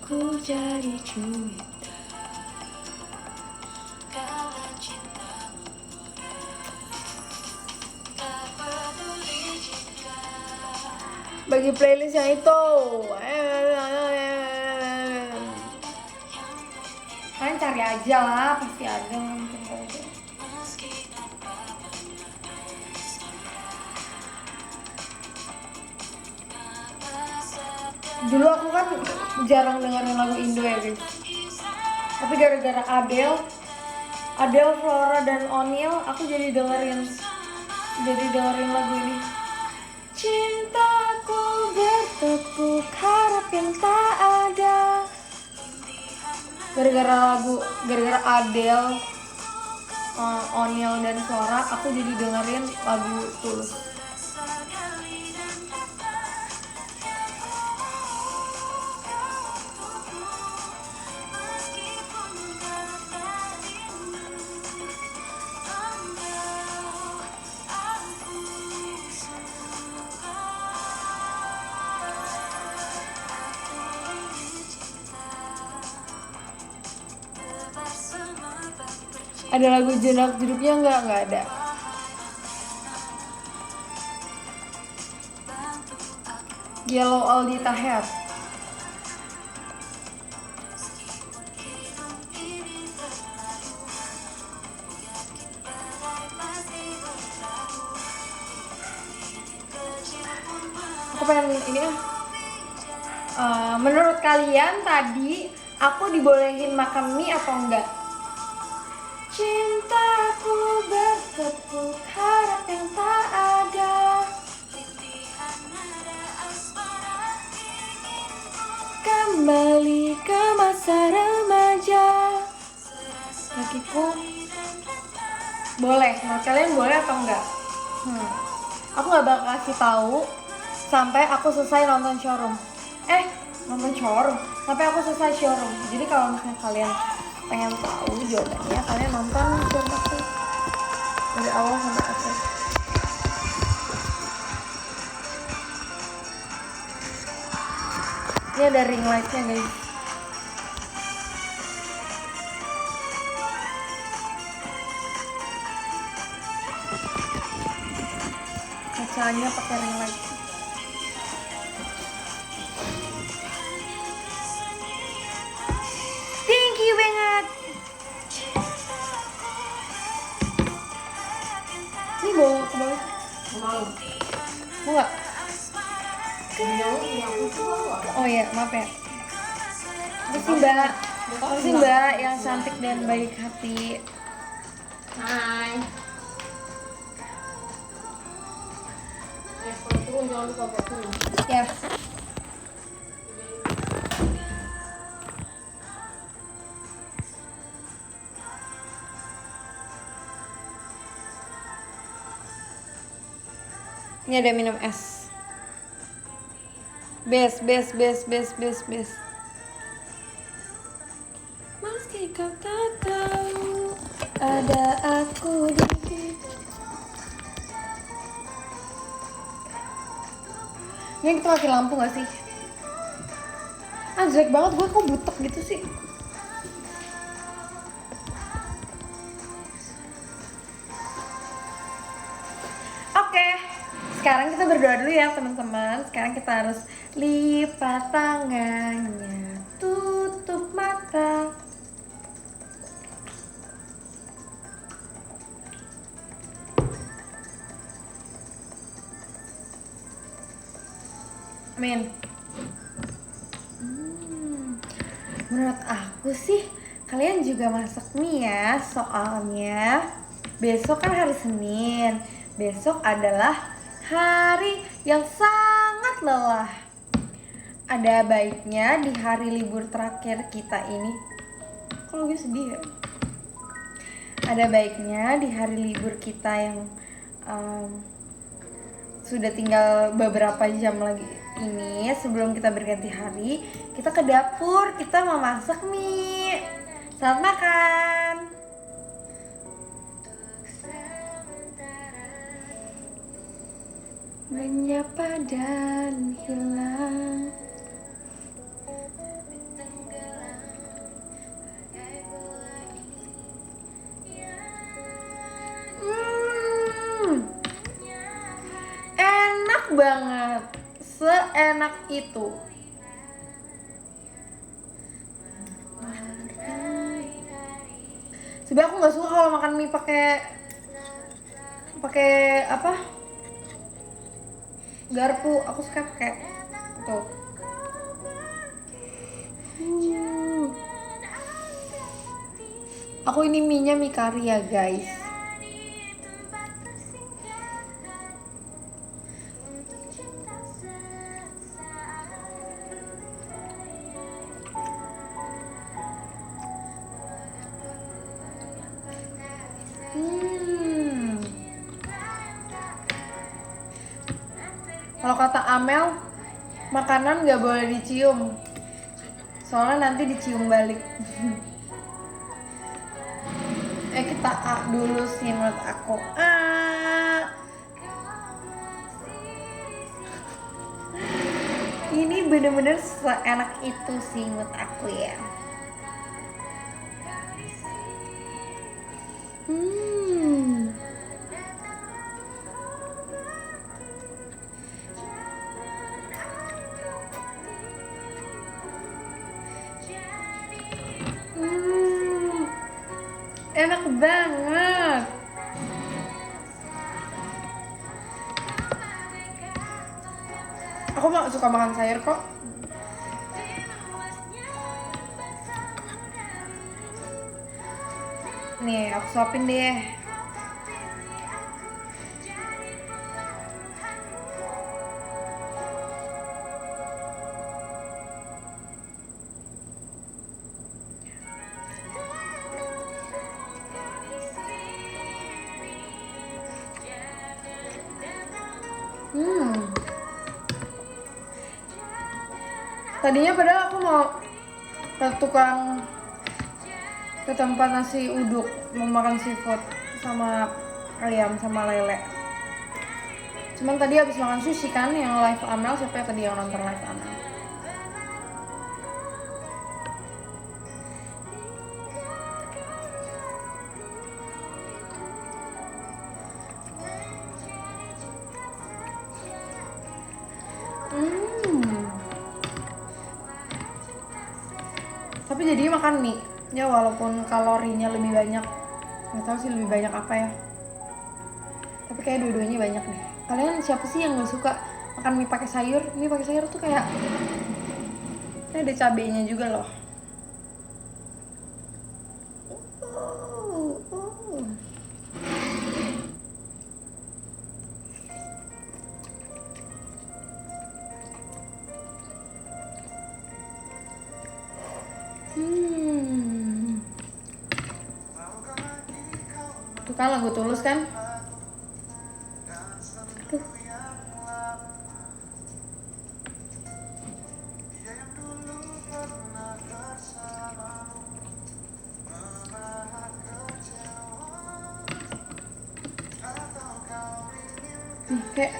ku jadi juwita. kala cinta menggoda, tak peduli jika Bagi playlist yang itu. Kalian cari aja lah, pasti ada yang mungkin aja. meski tanpa Dulu aku kan jarang dengerin lagu Indo ya guys. Tapi gara-gara Adele, Flora dan O'Neal, aku jadi dengerin lagu ini. Cintaku bertepuk harap yang tak ada. Gara-gara Adele, O'Neal dan Suara, aku jadi dengerin lagu Tulus. Ada lagu jenak jeruknya nggak ada. Yellow Aldi Taher. Aku pengen ini menurut kalian tadi aku dibolehin makan mie atau enggak? Cintaku bertepuk harap yang tak ada. Kembali ke masa remaja. Kakiku boleh, menurut kalian boleh atau enggak? Aku nggak bakal kasih tahu sampai aku selesai nonton showroom. Sampai aku selesai showroom. Jadi kalau misalnya kalian pengen tahu jawabannya, kalian nonton showroom aku dari awal sampai akhir. Ini ada ring lightnya guys. Kacanya pakai ring light. Thank you banget. Ini bawa ke bawah. Mau Mau nggak? Oh iya, maaf ya. Makasih Mbak yang cantik dan baik hati. Hai. Ya, kalau turun jangan lupa buat turun. Yes. Ini ada minum es. Best. Meski kau tak tahu ada aku di sini. Ini kita mati lampu gak sih? Jelek banget gue, kok butek gitu sih? Oke, sekarang kita berdoa dulu ya teman-teman. Sekarang kita harus lipat tangannya, tutup mata. Amin. Menurut aku sih kalian juga masak mie ya, soalnya besok kan hari Senin. Besok adalah hari yang sangat lelah. Ada baiknya di hari libur terakhir kita ini, kalau gue sedih ya. Ada baiknya di hari libur kita yang sudah tinggal beberapa jam lagi ini sebelum kita berganti hari, kita ke dapur, kita memasak mie. Selamat makan. Menyapa dan hilang. Enak banget, seenak itu. Sebenarnya aku nggak suka kalau makan mie pakai apa? Garpu. Aku suka pakai tuh. Aku ini mie-nya mie kari ya guys. Kalau kata Amel, makanan nggak boleh dicium. Soalnya nanti dicium balik. Kita A dulu sih menurut aku. Ini bener-bener seenak itu sih menurut aku ya. Enak banget. Aku suka makan sayur kok. Nih, aku suapin deh. Tadinya padahal aku mau ke tempat nasi uduk, mau makan seafood sama ayam sama lele. Cuman tadi habis makan sushi kan yang live Amel, siapa ya tadi yang nonton live Amel? Tapi jadi makan mie ya, walaupun kalorinya lebih banyak, nggak tahu sih lebih banyak apa ya, tapi kayak dua-duanya banyak deh. Kalian siapa sih yang nggak suka makan mie pakai sayur? Mie pakai sayur tuh kayak ada cabenya juga loh. Tuh kan lagu Tulus kan? Aduh. Nih, kayak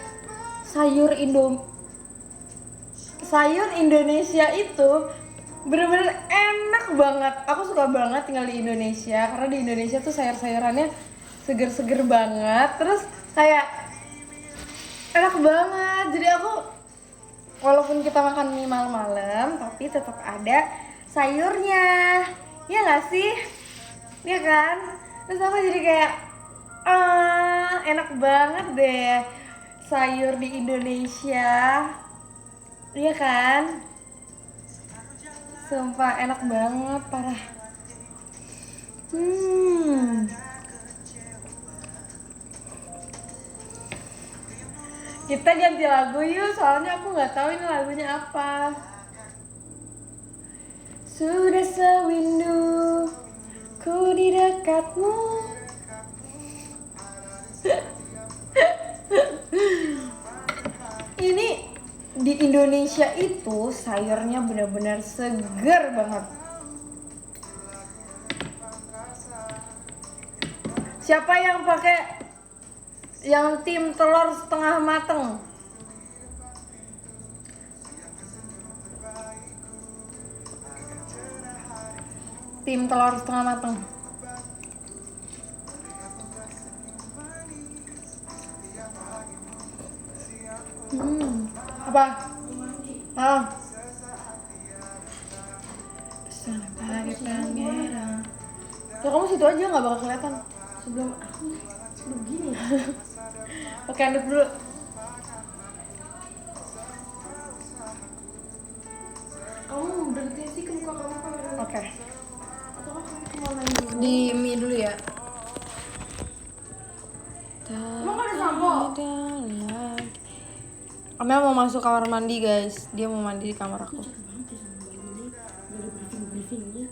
sayur Indonesia itu bener-bener enak banget. Aku suka banget tinggal di Indonesia karena di Indonesia tuh sayur-sayurannya seger-seger banget, terus kayak enak banget. Jadi aku walaupun kita makan mie malam-malam tapi tetap ada sayurnya, ya nggak sih? Iya kan? Terus aku jadi kayak enak banget deh sayur di Indonesia, iya kan? Sumpah enak banget, parah. Kita ganti lagu yuk, soalnya aku nggak tahu ini lagunya apa. Sudah sewindu ku di dekatmu. Ini di Indonesia itu sayurnya benar-benar seger banget. Siapa yang pakai yang tim telur setengah mateng? Tim telur setengah mateng. Apa? Pesona pagi pangeran. Ya kamu situ aja, nggak bakal kelihatan. Sebelum aku begini. Oke, aduk dulu. Kamu berhenti sih ke muka kamu kamera. Oke. Atau kamu kemana dulu? Di mie dulu ya. Emang ada sampo? Amel mau masuk kamar mandi guys. Dia mau mandi di kamar aku. Cakep banget ya sama Mbak ini. Dari briefingnya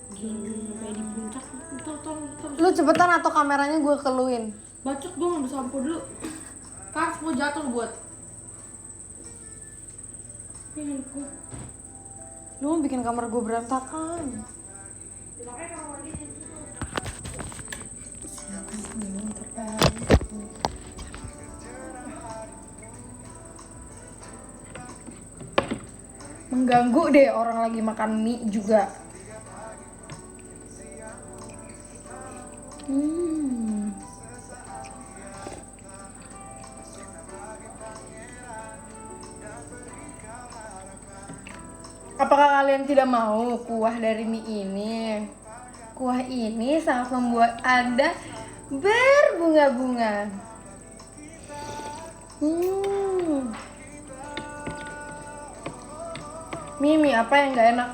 gini kayak di puncak. Terus Lu cepetan atau kameranya gue keluin? bacot, gue ngambil sampo dulu. Kan mau jatuh buat. Ini handphone. Lu mau bikin kamar gue berantakan. Makanya kalau mandi di situ. Senyum terbaik. Mengganggu deh orang lagi makan mie juga. Apakah kalian tidak mau kuah dari mie ini? Kuah ini sangat membuat Anda berbunga-bunga. Mie apa yang gak enak?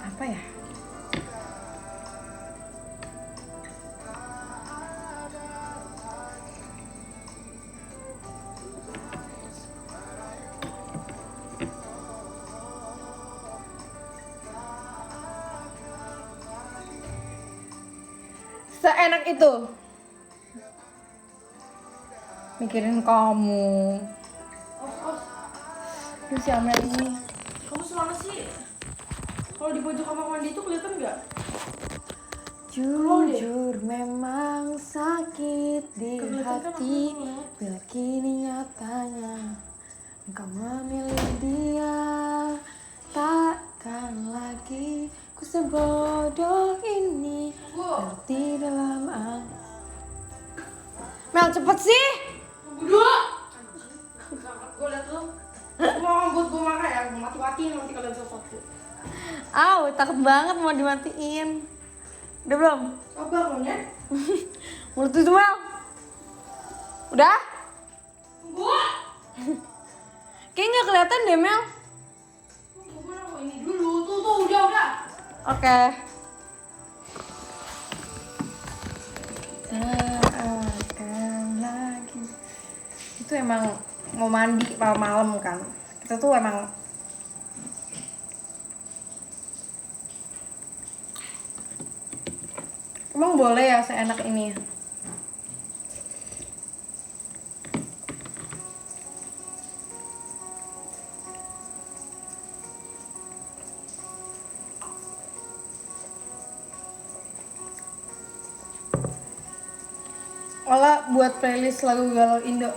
Apa ya? Seenak itu mikirin kamu. Aduh si Amel ini. Kamu semana sih? Kalau di pojok kamar mandi itu kelihatan nggak? Jujur memang sakit di Kelihatan kan hati aku ngeliat. bila kini nyatanya engkau memilih dia. Takkan lagi ku sebodoh ini berarti dalam Mel cepet sih. Berdua. Gue liat lu. Mau buat gue makan ya, gue mati-matiin nanti kalian sesuatu. Takut banget mau dimatiin. Udah belum? Sabar lo ya. Mulut itu Mel. Udah? Gue. Kayaknya nggak kelihatan deh Mel. Gue mau ini dulu, tuh udah. Oke. Seakan lagi. Itu emang mau mandi malam kan. Kita tuh emang boleh ya seenak ini. Olah buat playlist lagu galau Indo.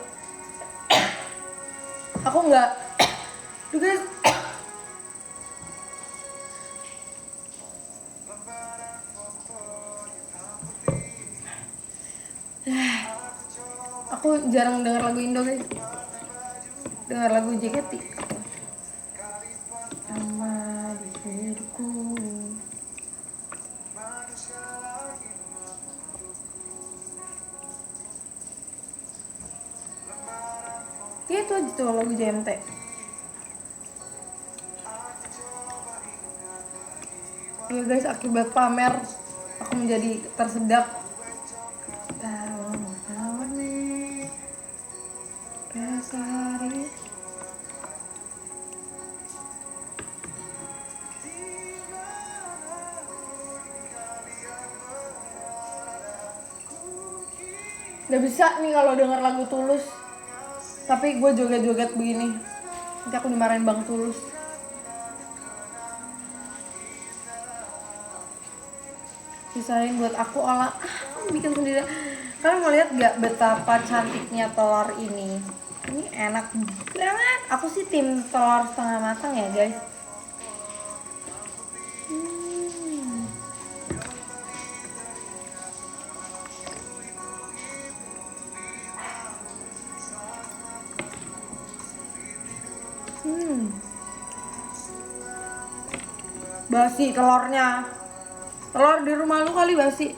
Aku nggak. Duh guys. Aku jarang denger lagu Indo guys. Dengar lagu JKT. Sama di hidupku. Ya itu aja tuh lagu JMT. Ya guys, akibat pamer aku menjadi tersedak. Tahun-tahun sehari. Gak bisa nih kalau denger lagu Tulus tapi gue joget-joget begini. Nanti aku dimarahin Bang Tulus. Sisain buat aku olah. Bikin sendiri. Kalian mau lihat gak betapa cantiknya telur ini? Ini enak banget. Aku sih tim telur setengah matang ya guys. Basi telurnya. Telur di rumah lu kali basi.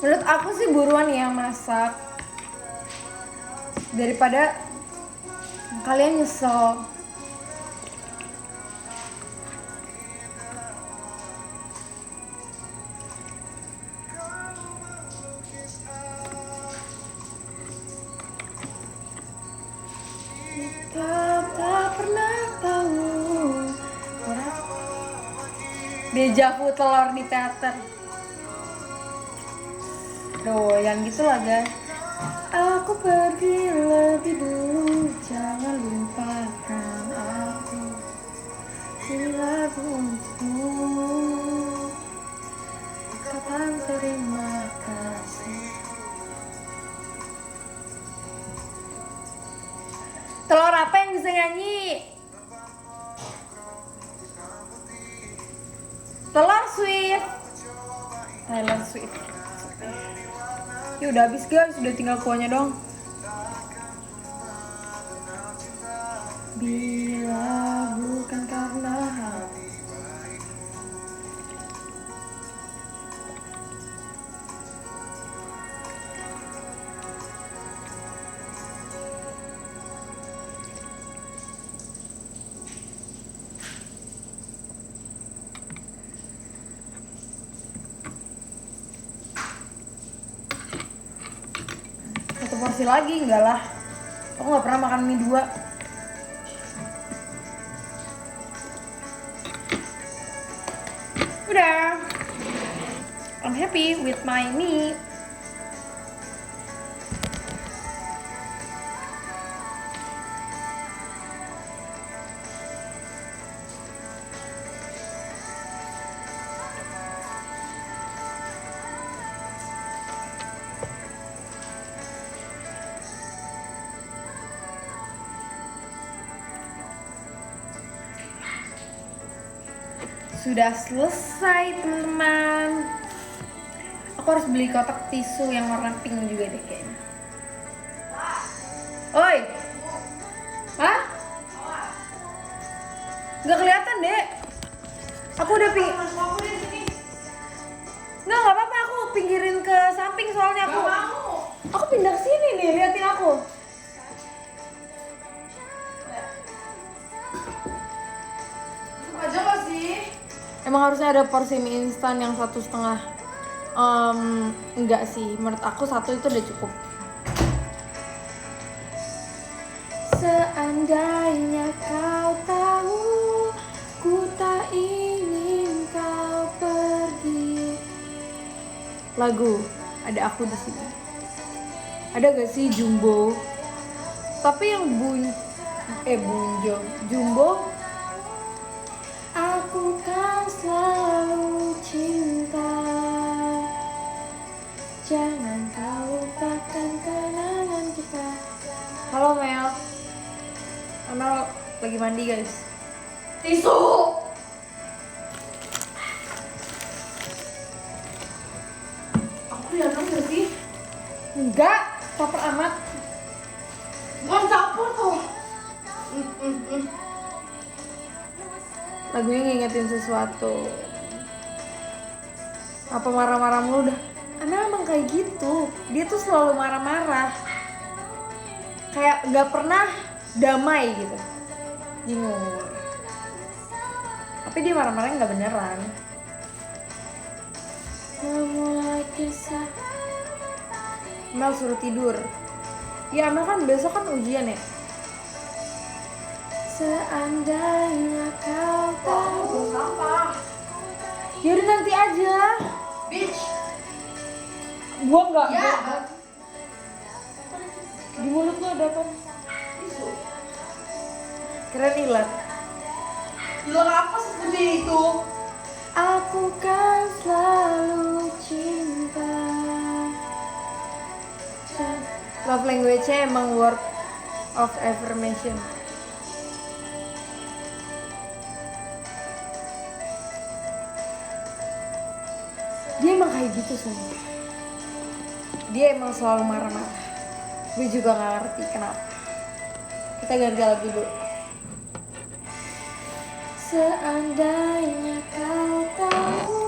Menurut aku sih buruan ya masak daripada kalian nyesel. Kita tak pernah tahu berapa Deja vu telur di teater. Yang gitulah guys. Aku pergi lebih dulu, jangan lupakan aku. Ini lagu untukmu, kapan terima kasih. Telur apa yang bisa nyanyi? Telur Swift. Taylor Swift. Ya udah habis guys, udah tinggal kuahnya dong. Bila bukan karena hati. Satu porsi lagi, enggak lah. Aku nggak pernah makan mie 2. Udah. I'm happy with my mie. Sudah selesai teman-teman. Aku harus beli kotak tisu yang warna pink juga deh kayaknya. Oi. Hah? Nggak kelihatan deh. Aku udah nggak apa-apa, aku pinggirin ke samping soalnya aku. Aku pindah ke sini nih, liatin aku. Aja gak sih? Emang harusnya ada porsi mie instan yang 1,5. Enggak sih, menurut aku 1 itu udah cukup. Seandainya kau tahu, ku tak ingin kau pergi. Lagu, ada aku di sini. Ada gak sih Jumbo? Tapi yang Bunjo, Jumbo. Aku kan selalu cinta, jangan kau lupakan kenangan kita. Halo Mel. Mel lagi mandi guys. Tisu! Aku kelihatan gak sih? Enggak, caper amat. Bukan campur tuh. Lagunya ngingetin sesuatu. Apa marah-marah mulu dah? Emang kayak gitu. Dia tuh selalu marah-marah. Kayak gak pernah damai gitu. Bingung. Tapi dia marah-marahnya gak beneran. Memulai kisah. Mel suruh tidur. Ya Mel kan besok kan ujian ya. Seandainya kau tahu. Sampah. Yaudah nanti aja. Bitch. Gua enggak. Ya. Di mulut lu ada apa? Tisu. Keren ilat. Bilang apa segede itu? Aku kan selalu cinta. Love language-nya emang word of affirmation. Dia emang kayak gitu soalnya. Dia emang selalu marah-marah. Gue juga gak ngerti kenapa. Kita ganti lagu dulu. Seandainya kau tahu,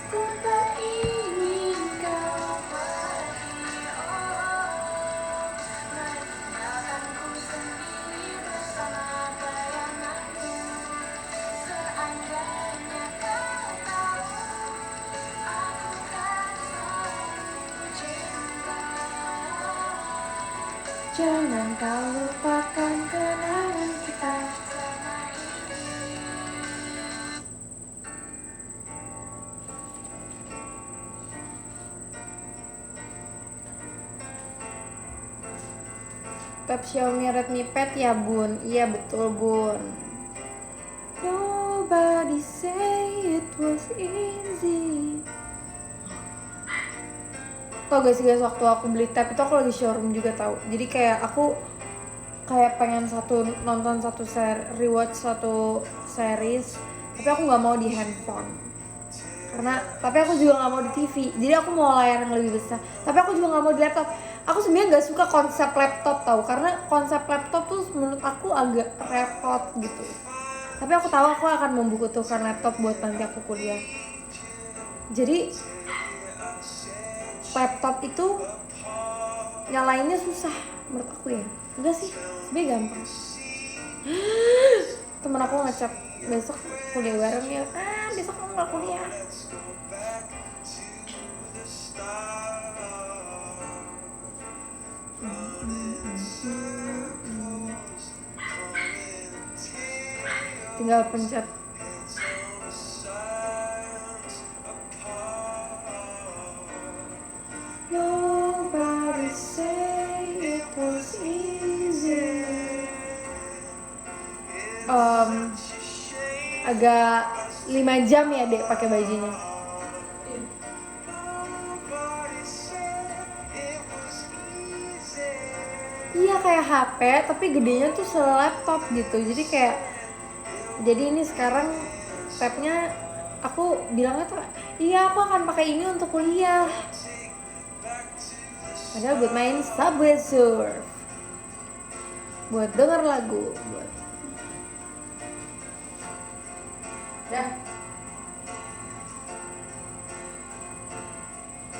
ku tak ingin kau pergi. Meninggalkanku sendiri bersama bayanganmu. Seandainya kau tahu, aku kan selalu cinta. Jangan kau lupakan kenangan kita. tab Xiaomi Redmi Pad ya bun. Iya betul bun. Nobody say it was easy. Tau gak sih guys, waktu aku beli tab itu aku lagi showroom juga tahu. Jadi kayak aku kayak pengen nonton rewatch satu series, tapi aku nggak mau di handphone. Tapi aku juga nggak mau di TV. Jadi aku mau layar yang lebih besar. Tapi aku juga nggak mau di laptop. Aku sebenarnya nggak suka konsep laptop tahu, karena konsep laptop tuh menurut aku agak repot gitu. Tapi aku tahu aku akan membutuhkan laptop buat nanti aku kuliah. Jadi laptop itu nyalainnya susah menurut aku ya. Enggak sih, sebenarnya gampang. Temen aku ngechat besok kuliah bareng ya. Besok kamu nggak kuliah. Tinggal pencet. Nobody say it was easy. Agak 5 jam ya dek pakai bajunya. Iya kayak HP tapi gedenya tuh se-laptop gitu. Jadi ini sekarang tabnya aku bilangnya tuh iya aku akan pakai ini untuk kuliah. Padahal buat main Subway Surf, buat denger lagu, buat Ya.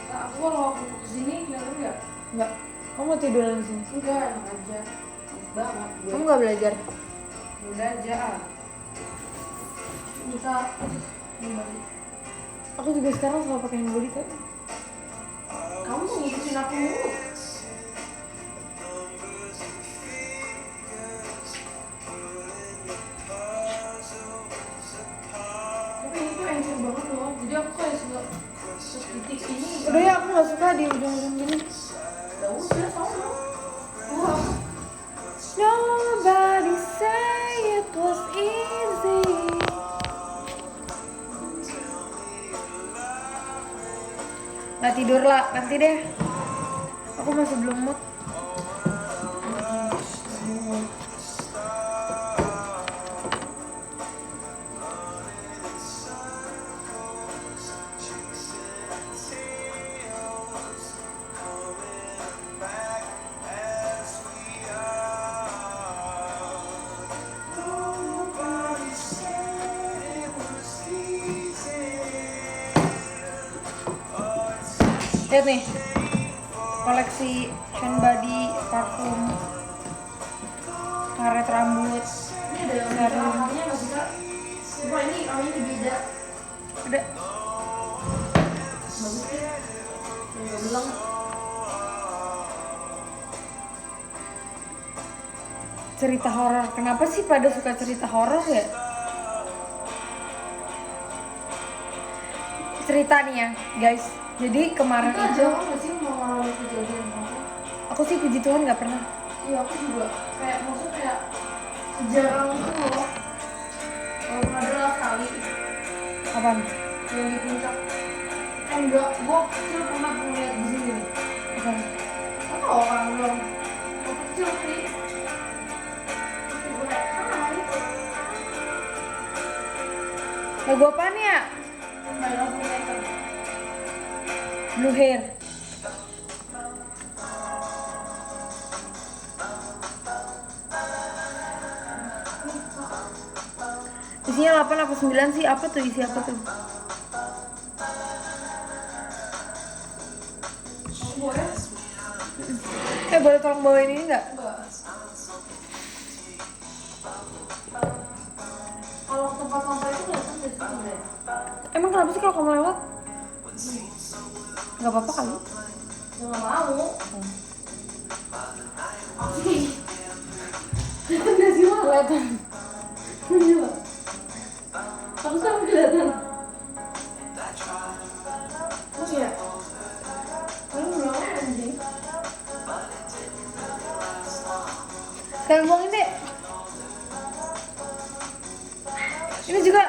Nah, aku kalau aku kesini kelihatan nggak? enggak. Kamu mau tiduran di sini? Enggak, enak aja. Males banget gue. Kamu nggak belajar? Udah aja. Bisa. Aku juga sekarang selalu pakai handbody tuh. Kamu tuh ngikutin aku mulu. Tapi ini tuh encer banget loh. Jadi aku kayak titik ini. Udah ya aku nggak suka di ujung-ujung gini. Ya udah sama. Wah. Nobody say it was easy. Nggak tidur lah, nanti deh. Aku masih belum mood. Lihat nih, koleksi handbody, parfum, karet rambut. Ini ada yang warnanya nggak bisa. Coba ini warnanya beda. Ada. Bagus ya. Nggak bilang. Cerita horor. Kenapa sih pada suka cerita horor ya? Cerita nih ya, guys. Jadi kemarin Kita itu ada nggak sih mau ngalamin kejadian apa? aku sih puji Tuhan nggak pernah. Iya aku juga. Maksudnya kayak jarang gitu loh. Walaupun adalah sekali Apaan? yang di puncak. Enggak, gua kecil pernah ngeliat di sini. Apaan? Apa orang bilang? Gua kecil sih. Gue kayak hai. Lagu apaan ya? My Love Later. Blue Hair. Isinya 8 apa 9 sih? Apa tuh isi apa tuh? Boleh? Boleh tolong bawain ini nggak? Enggak. Kalau tempat sampah itu kelihatan dari situ deh. Emang kenapa sih kalau kamu lewat? Nggak apa-apa kali. Ya nggak mau. Sih. Kelihatan nggak sih Mak? Kelihatan. Iya. Aku sekarang kelihatan. Oh iya. Kamu bilang anjing. Sekarang buangin deh. Ini juga.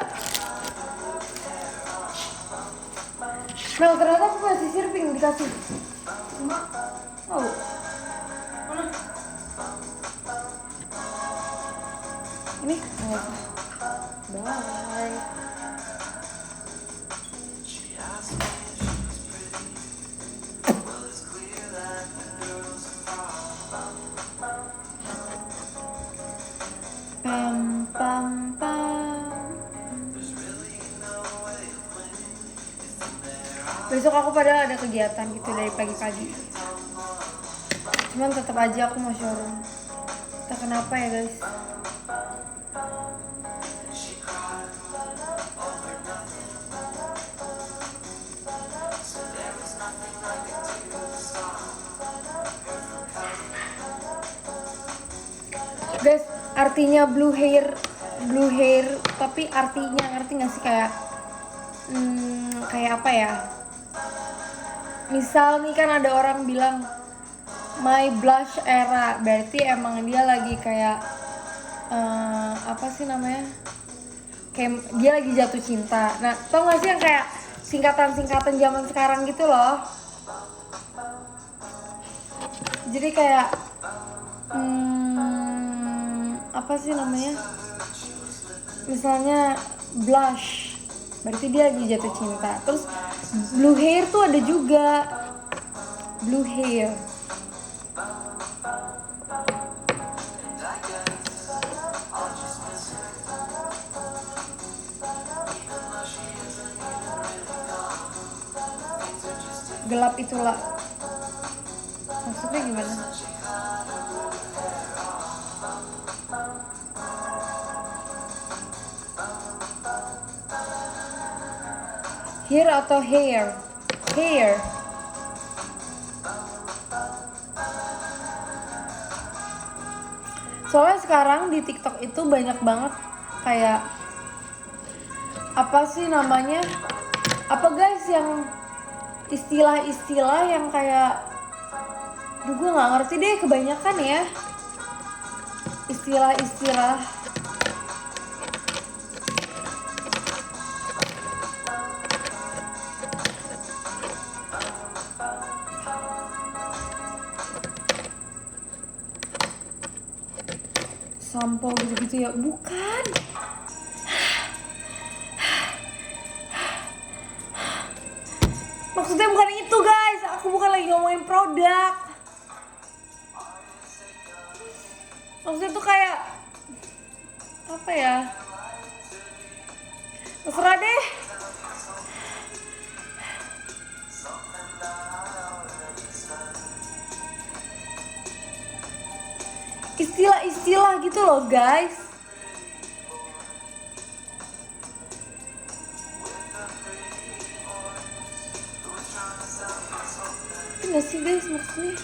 Nah, ternyata aku masih sirping dikasih. Oh. Mana? Ini nggak usah. Bye. Pam pam pam. Besok aku padahal ada kegiatan gitu dari pagi-pagi. Cuman tetap aja aku mau showroom. Entah kenapa ya guys. Guys, artinya blue hair, tapi artinya ngerti nggak sih kayak kayak apa ya? Misal nih kan ada orang bilang my blush era, berarti emang dia lagi kayak apa sih namanya? Kayak dia lagi jatuh cinta. Nah, tau nggak sih yang kayak singkatan-singkatan zaman sekarang gitu loh? Jadi kayak apa sih namanya? Misalnya blush, berarti dia lagi jatuh cinta. Terus blue hair tuh ada juga. Blue hair. Gelap itulah. Maksudnya gimana? Hair atau hair? Hair. Soalnya sekarang di TikTok itu banyak banget kayak apa sih namanya? Apa guys yang istilah-istilah yang kayak gue nggak ngerti deh, kebanyakan ya istilah-istilah. Sampo gitu-gitu ya, bukan. Maksudnya bukan itu guys, aku bukan lagi ngomongin produk. Maksudnya tuh kayak apa ya? Terserah deh. Istilah-istilah gitu loh guys. Itu gak sih guys maksudnya?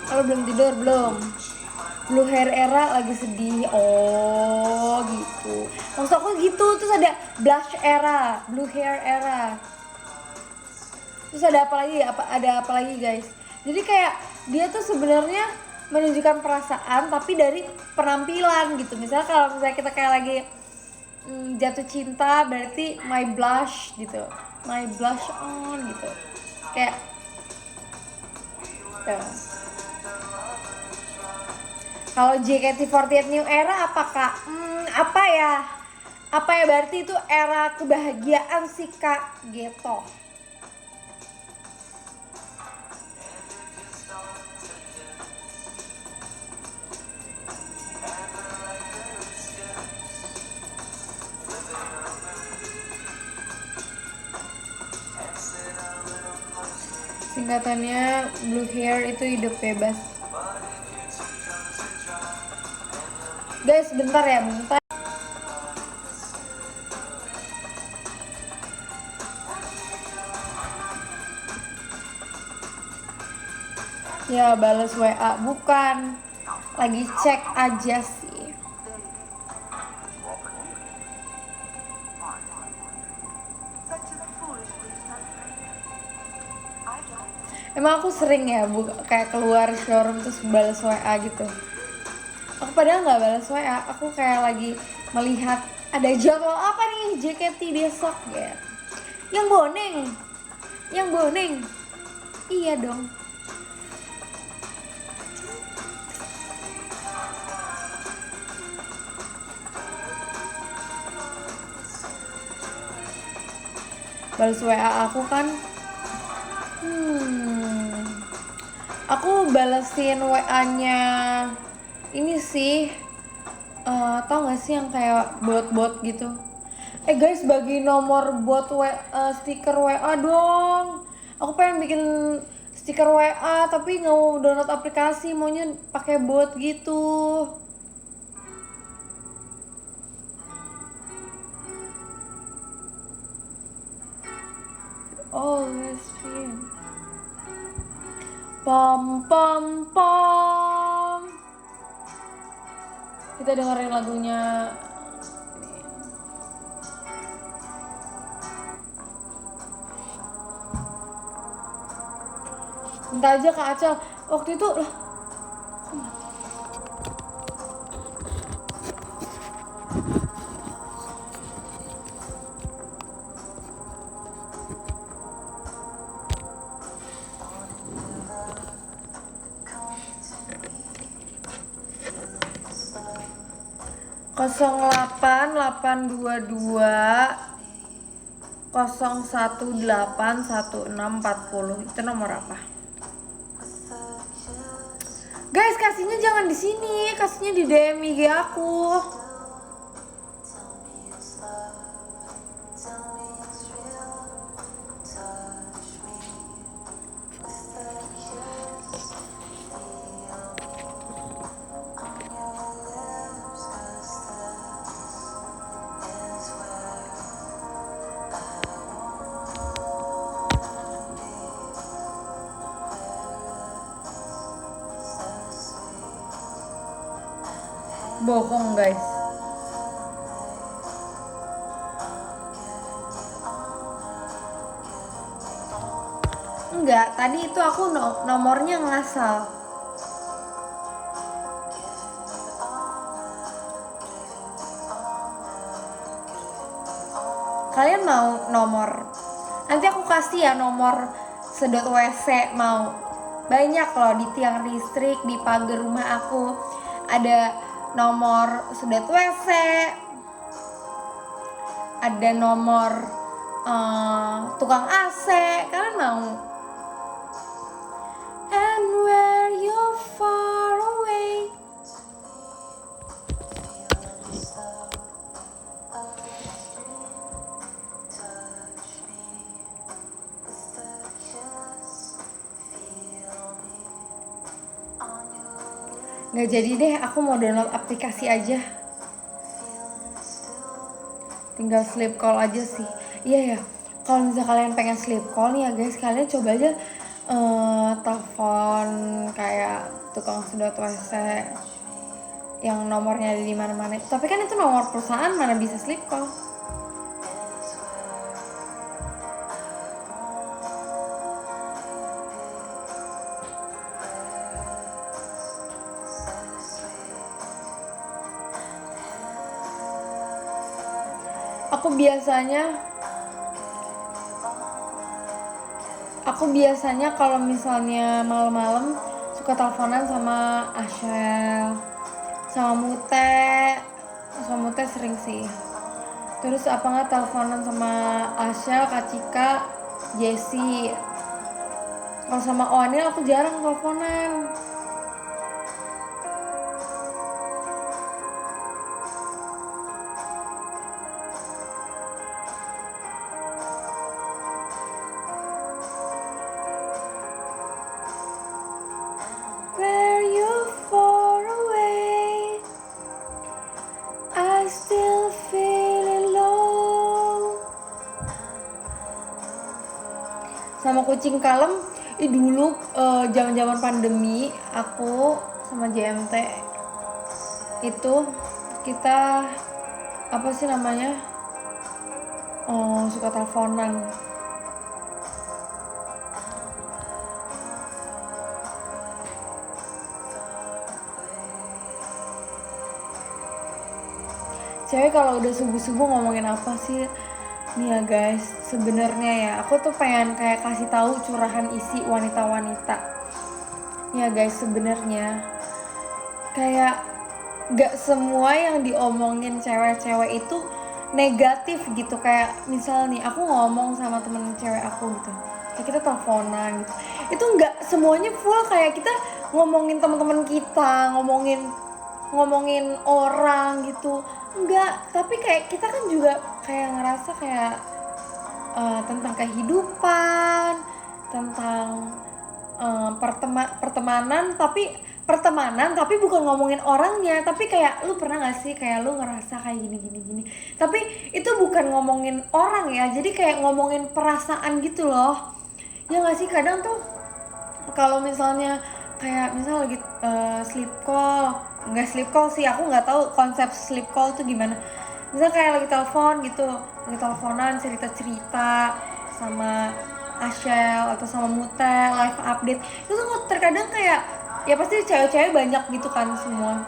Kalau belum tidur belum. Blue hair era lagi sedih. Oh gitu. Maksud aku gitu. Terus ada blush era, blue hair era. Terus ada apa lagi? Ada apa lagi guys? Jadi kayak dia tuh sebenarnya menunjukkan perasaan tapi dari penampilan gitu. Misalnya kalau misalnya kita kayak lagi jatuh cinta, berarti my blush gitu, my blush on gitu. Kayak kalau JKT48 New Era apakah apa ya berarti itu era kebahagiaan sih kak gitu. Singkatannya blue hair itu hidup bebas. Guys, bentar ya, bentar. Ya balas WA, bukan. Lagi cek aja sih. Emang aku sering ya kayak keluar showroom terus balas WA gitu. Aku padahal nggak balas WA, aku kayak lagi melihat ada jadwal apa nih JKT besok ya. Yang boneng, yang boneng. Iya dong. Balas WA aku kan. Aku balesin WA-nya ini sih. Tau gak sih yang kayak bot-bot gitu? Guys, bagi nomor bot stiker WA dong. Aku pengen bikin stiker WA tapi nggak mau download aplikasi, maunya pakai bot gitu. Always feel. Pom pom pom. Kita dengerin lagunya. Minta aja Kak Acel. Waktu itu lah. Kok mati? 08822 0181640. Itu nomor apa? Guys, kasihnya jangan di sini, kasihnya di DM IG aku. Bohong guys. Enggak, tadi itu aku nomornya ngasal. Kalian mau nomor? Nanti aku kasih ya nomor sedot WC mau. Banyak loh di tiang listrik, di pagar rumah aku. Ada nomor sedot WC. Ada nomor tukang AC. Kalian mau? And where you far away. Nggak jadi deh, aku mau download aplikasi aja. Tinggal sleep call aja sih. Iya ya, kalau misalnya kalian pengen sleep call nih ya guys, kalian coba aja telepon kayak tukang sedot WC yang nomornya ada di mana-mana. Tapi kan itu nomor perusahaan, mana bisa sleep call. Aku biasanya kalau misalnya malam-malam suka teleponan sama Ashel, sama Mute sering sih. Terus apa nggak teleponan sama Ashel, Kak Cika, Jessie. Kalau sama Oanil aku jarang teleponan. Where you far away, I still feeling low. Sama kucing kalem, Dulu zaman-zaman pandemi aku sama JMT itu kita apa sih namanya suka teleponan. Cewek kalau udah subuh-subuh ngomongin apa sih? Nih ya guys, sebenarnya ya aku tuh pengen kayak kasih tahu curahan isi wanita-wanita. Nih ya guys, sebenarnya kayak gak semua yang diomongin cewek-cewek itu negatif gitu. Kayak misal nih aku ngomong sama temen cewek aku gitu, kayak kita teleponan gitu, itu gak semuanya full kayak kita ngomongin teman-teman kita, ngomongin orang gitu, enggak. Tapi kayak kita kan juga kayak ngerasa kayak tentang kehidupan, tentang pertemanan tapi bukan ngomongin orangnya, tapi kayak lu pernah gak sih kayak lu ngerasa kayak gini, tapi itu bukan ngomongin orang ya, jadi kayak ngomongin perasaan gitu loh, ya gak sih? Kadang tuh kalau misalnya kayak misal lagi sleep call sih, aku nggak tahu konsep sleep call tuh gimana. Misal kayak lagi teleponan cerita sama Ashel atau sama Mutel live update, itu tuh terkadang kayak ya pasti cewek-cewek banyak gitu kan, semua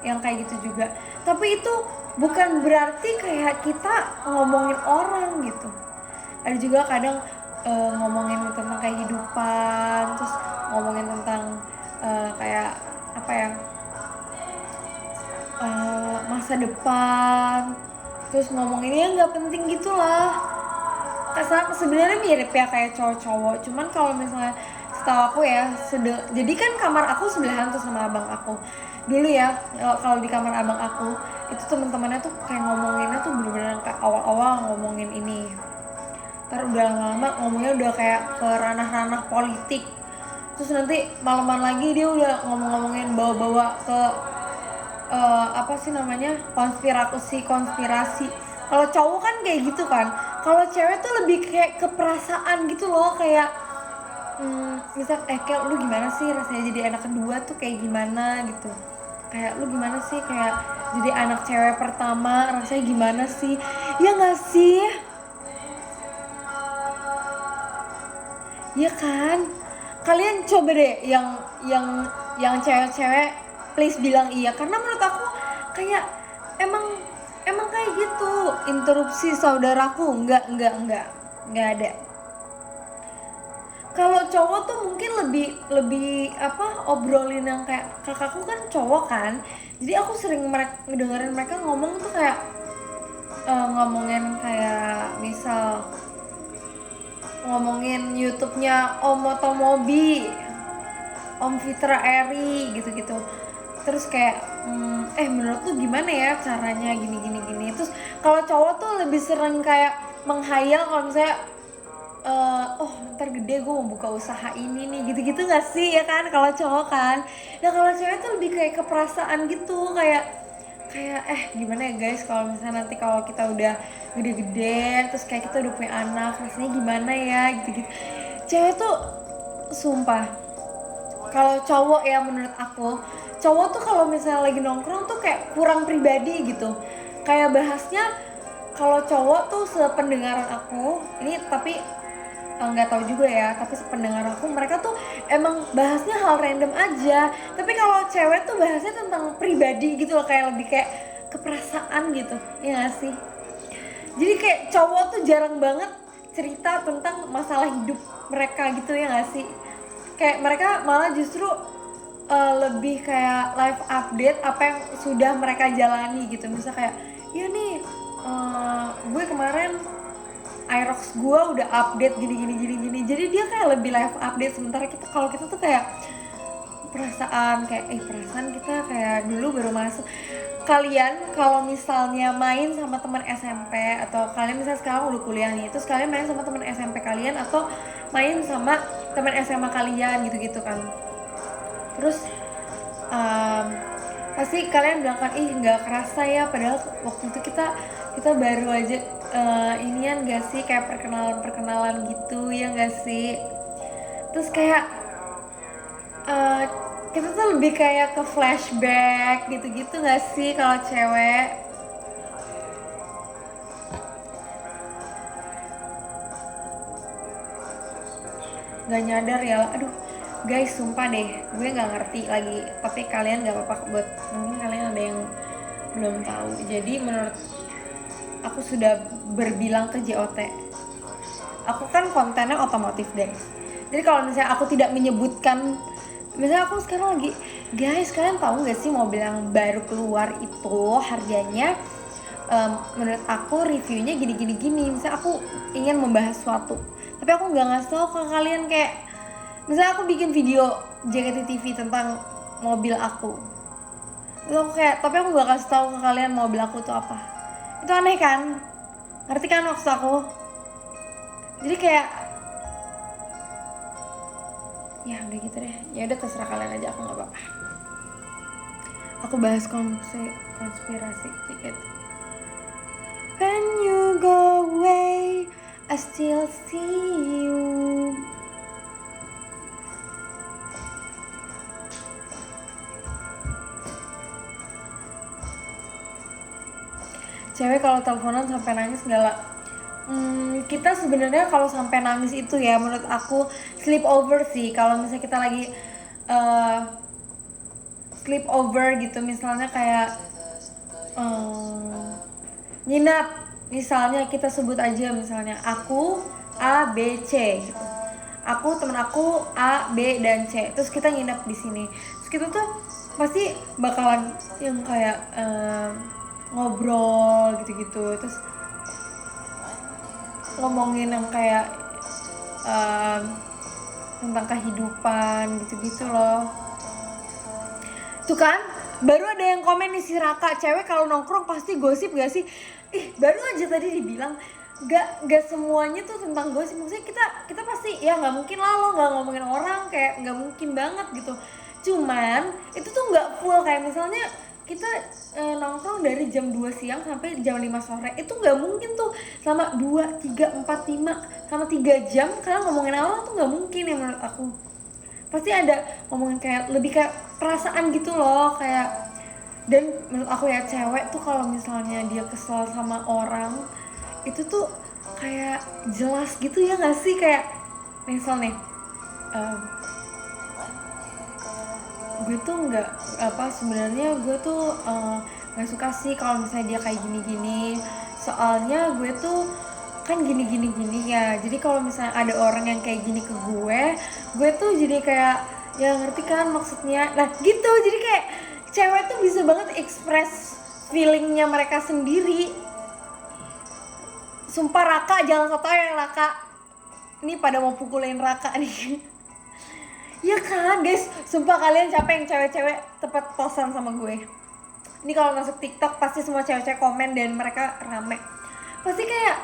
yang kayak gitu juga. Tapi itu bukan berarti kayak kita ngomongin orang gitu. Ada juga kadang ngomongin tentang kehidupan, terus ngomongin tentang kayak apa ya, masa depan, terus ngomonginnya nggak penting gitulah. Sebenarnya mirip ya kayak cowok-cowok, cuman kalau misalnya setahu aku ya, jadi kan kamar aku sebelahan tuh sama abang aku dulu ya. Kalau di kamar abang aku itu teman-temannya tuh kayak ngomonginnya tuh bener-bener kayak awal-awal ngomongin ini, ntar udah lama-lama ngomongnya udah kayak ke ranah-ranah politik, terus nanti malaman lagi dia udah ngomongin bawa-bawa ke apa sih namanya, konspirasi. Kalau cowok kan kayak gitu kan, kalau cewek tuh lebih kayak ke perasaan gitu loh, kayak misal kayak lu gimana sih rasanya jadi anak kedua tuh kayak gimana gitu, kayak lu gimana sih kayak jadi anak cewek pertama rasanya gimana sih, ya nggak sih? Ya kan? Kalian coba deh yang cewek-cewek please bilang iya, karena menurut aku kayak emang kayak gitu. Interupsi saudaraku, enggak ada. Kalau cowok tuh mungkin lebih apa, obrolin yang kayak kakakku kan cowok kan, jadi aku sering ngedengerin mereka ngomong tuh kayak ngomongin kayak misal ngomongin YouTube-nya Om Motomobi, Om Fitra Eri gitu-gitu. Terus kayak menurut lu gimana ya caranya gini. Terus kalau cowok tuh lebih sering kayak menghayal kalau misalnya ntar gede gue mau buka usaha ini nih, gitu-gitu gak sih ya kan kalau cowok kan. Nah kalau cewek tuh lebih kayak ke perasaan gitu, kayak gimana ya guys, kalau misalnya nanti kalau kita udah gede-gede terus kayak kita udah punya anak rasanya gimana ya, gitu-gitu. Cewek tuh sumpah, kalau cowok ya menurut aku, cowok tuh kalau misalnya lagi nongkrong tuh kayak kurang pribadi gitu, kayak bahasnya. Kalau cowok tuh sependengaran aku ini, tapi nggak tahu juga ya, tapi sependengar aku mereka tuh emang bahasnya hal random aja. Tapi kalau cewek tuh bahasnya tentang pribadi gitu loh, kayak lebih kayak keperasaan gitu, ya nggak sih? Jadi kayak cowok tuh jarang banget cerita tentang masalah hidup mereka gitu, ya nggak sih? Kayak mereka malah justru lebih kayak live update apa yang sudah mereka jalani gitu. Misal kayak, iya nih gue kemarin Aerox gue udah update gini. Jadi dia kayak lebih live update, sementara kalau kita tuh kayak perasaan kita kayak dulu baru masuk. Kalian kalau misalnya main sama teman SMP, atau kalian misalnya sekarang udah kuliah nih, terus kalian main sama teman SMP kalian atau main sama teman SMA kalian gitu kan, terus pasti kalian bilang kan, ih nggak kerasa ya, padahal waktu itu kita baru aja inian gak sih, kayak perkenalan gitu, ya gak sih? Terus kayak kita tuh lebih kayak ke flashback gitu-gitu nggak sih kalau cewek? Nggak nyadar ya, aduh guys sumpah deh, gue nggak ngerti lagi, tapi kalian nggak apa-apa buat, mungkin kalian ada yang belum tahu. Jadi menurut aku sudah berbilang ke JOT, aku kan kontennya otomotif guys, jadi kalau misalnya aku tidak menyebutkan, misalnya aku sekarang lagi, guys kalian tahu nggak sih mobil yang baru keluar itu harganya menurut aku reviewnya gini, misalnya aku ingin membahas suatu tapi aku nggak ngasih tau ke kalian, kayak misalnya aku bikin video JKT TV tentang mobil aku, terus aku kayak tapi aku nggak kasih tahu ke kalian mobil aku tuh apa. Itu aneh kan, ngerti kan maksud aku? Jadi kayak ya udah gitu deh, ya udah terserah kalian aja, aku nggak apa-apa. Aku bahas konspirasi dikit. When you go away, I still see you. Cewek kalau teleponan sampai nangis galak. Kita sebenarnya kalau sampai nangis itu ya menurut aku sleep over sih. Kalau misalnya kita lagi sleep over gitu, misalnya kayak nginap, misalnya kita sebut aja misalnya aku A B C gitu, aku temen aku A B dan C, terus kita nginap di sini, terus kita tuh pasti bakalan yang kayak ngobrol gitu-gitu, terus ngomongin yang kayak tentang kehidupan gitu-gitu loh. Tuh kan, baru ada yang komen nih si Raka, cewek kalau nongkrong pasti gosip gak sih? Baru aja tadi dibilang gak semuanya tuh tentang gosip. Maksudnya kita pasti ya nggak mungkin lah lo nggak ngomongin orang, kayak nggak mungkin banget gitu. Cuman itu tuh nggak full, kayak misalnya kita nongkrong dari jam 2 siang sampai jam 5 sore, itu nggak mungkin tuh selama 2, 3, 4, 5 sama 3 jam kalian ngomongin awal tuh nggak mungkin ya menurut aku. Pasti ada ngomongin kayak lebih kayak perasaan gitu loh, kayak. Dan menurut aku ya cewek tuh kalau misalnya dia kesel sama orang itu tuh kayak jelas gitu ya nggak sih, kayak misal nih gue tuh nggak sebenarnya gue tuh nggak suka sih kalau misalnya dia kayak gini-gini, soalnya gue tuh kan gini ya, jadi kalau misalnya ada orang yang kayak gini ke gue tuh jadi kayak ya ngerti kan maksudnya, nah gitu. Jadi kayak cewek tuh bisa banget express feelingnya mereka sendiri. Sumpah Raka, jangan sotoy yang Raka. Ini pada mau pukulin Raka nih. Ya kan guys, sumpah kalian capek yang cewek-cewek tepat posan sama gue. Ini kalau masuk TikTok pasti semua cewek-cewek komen dan mereka rame. Pasti kayak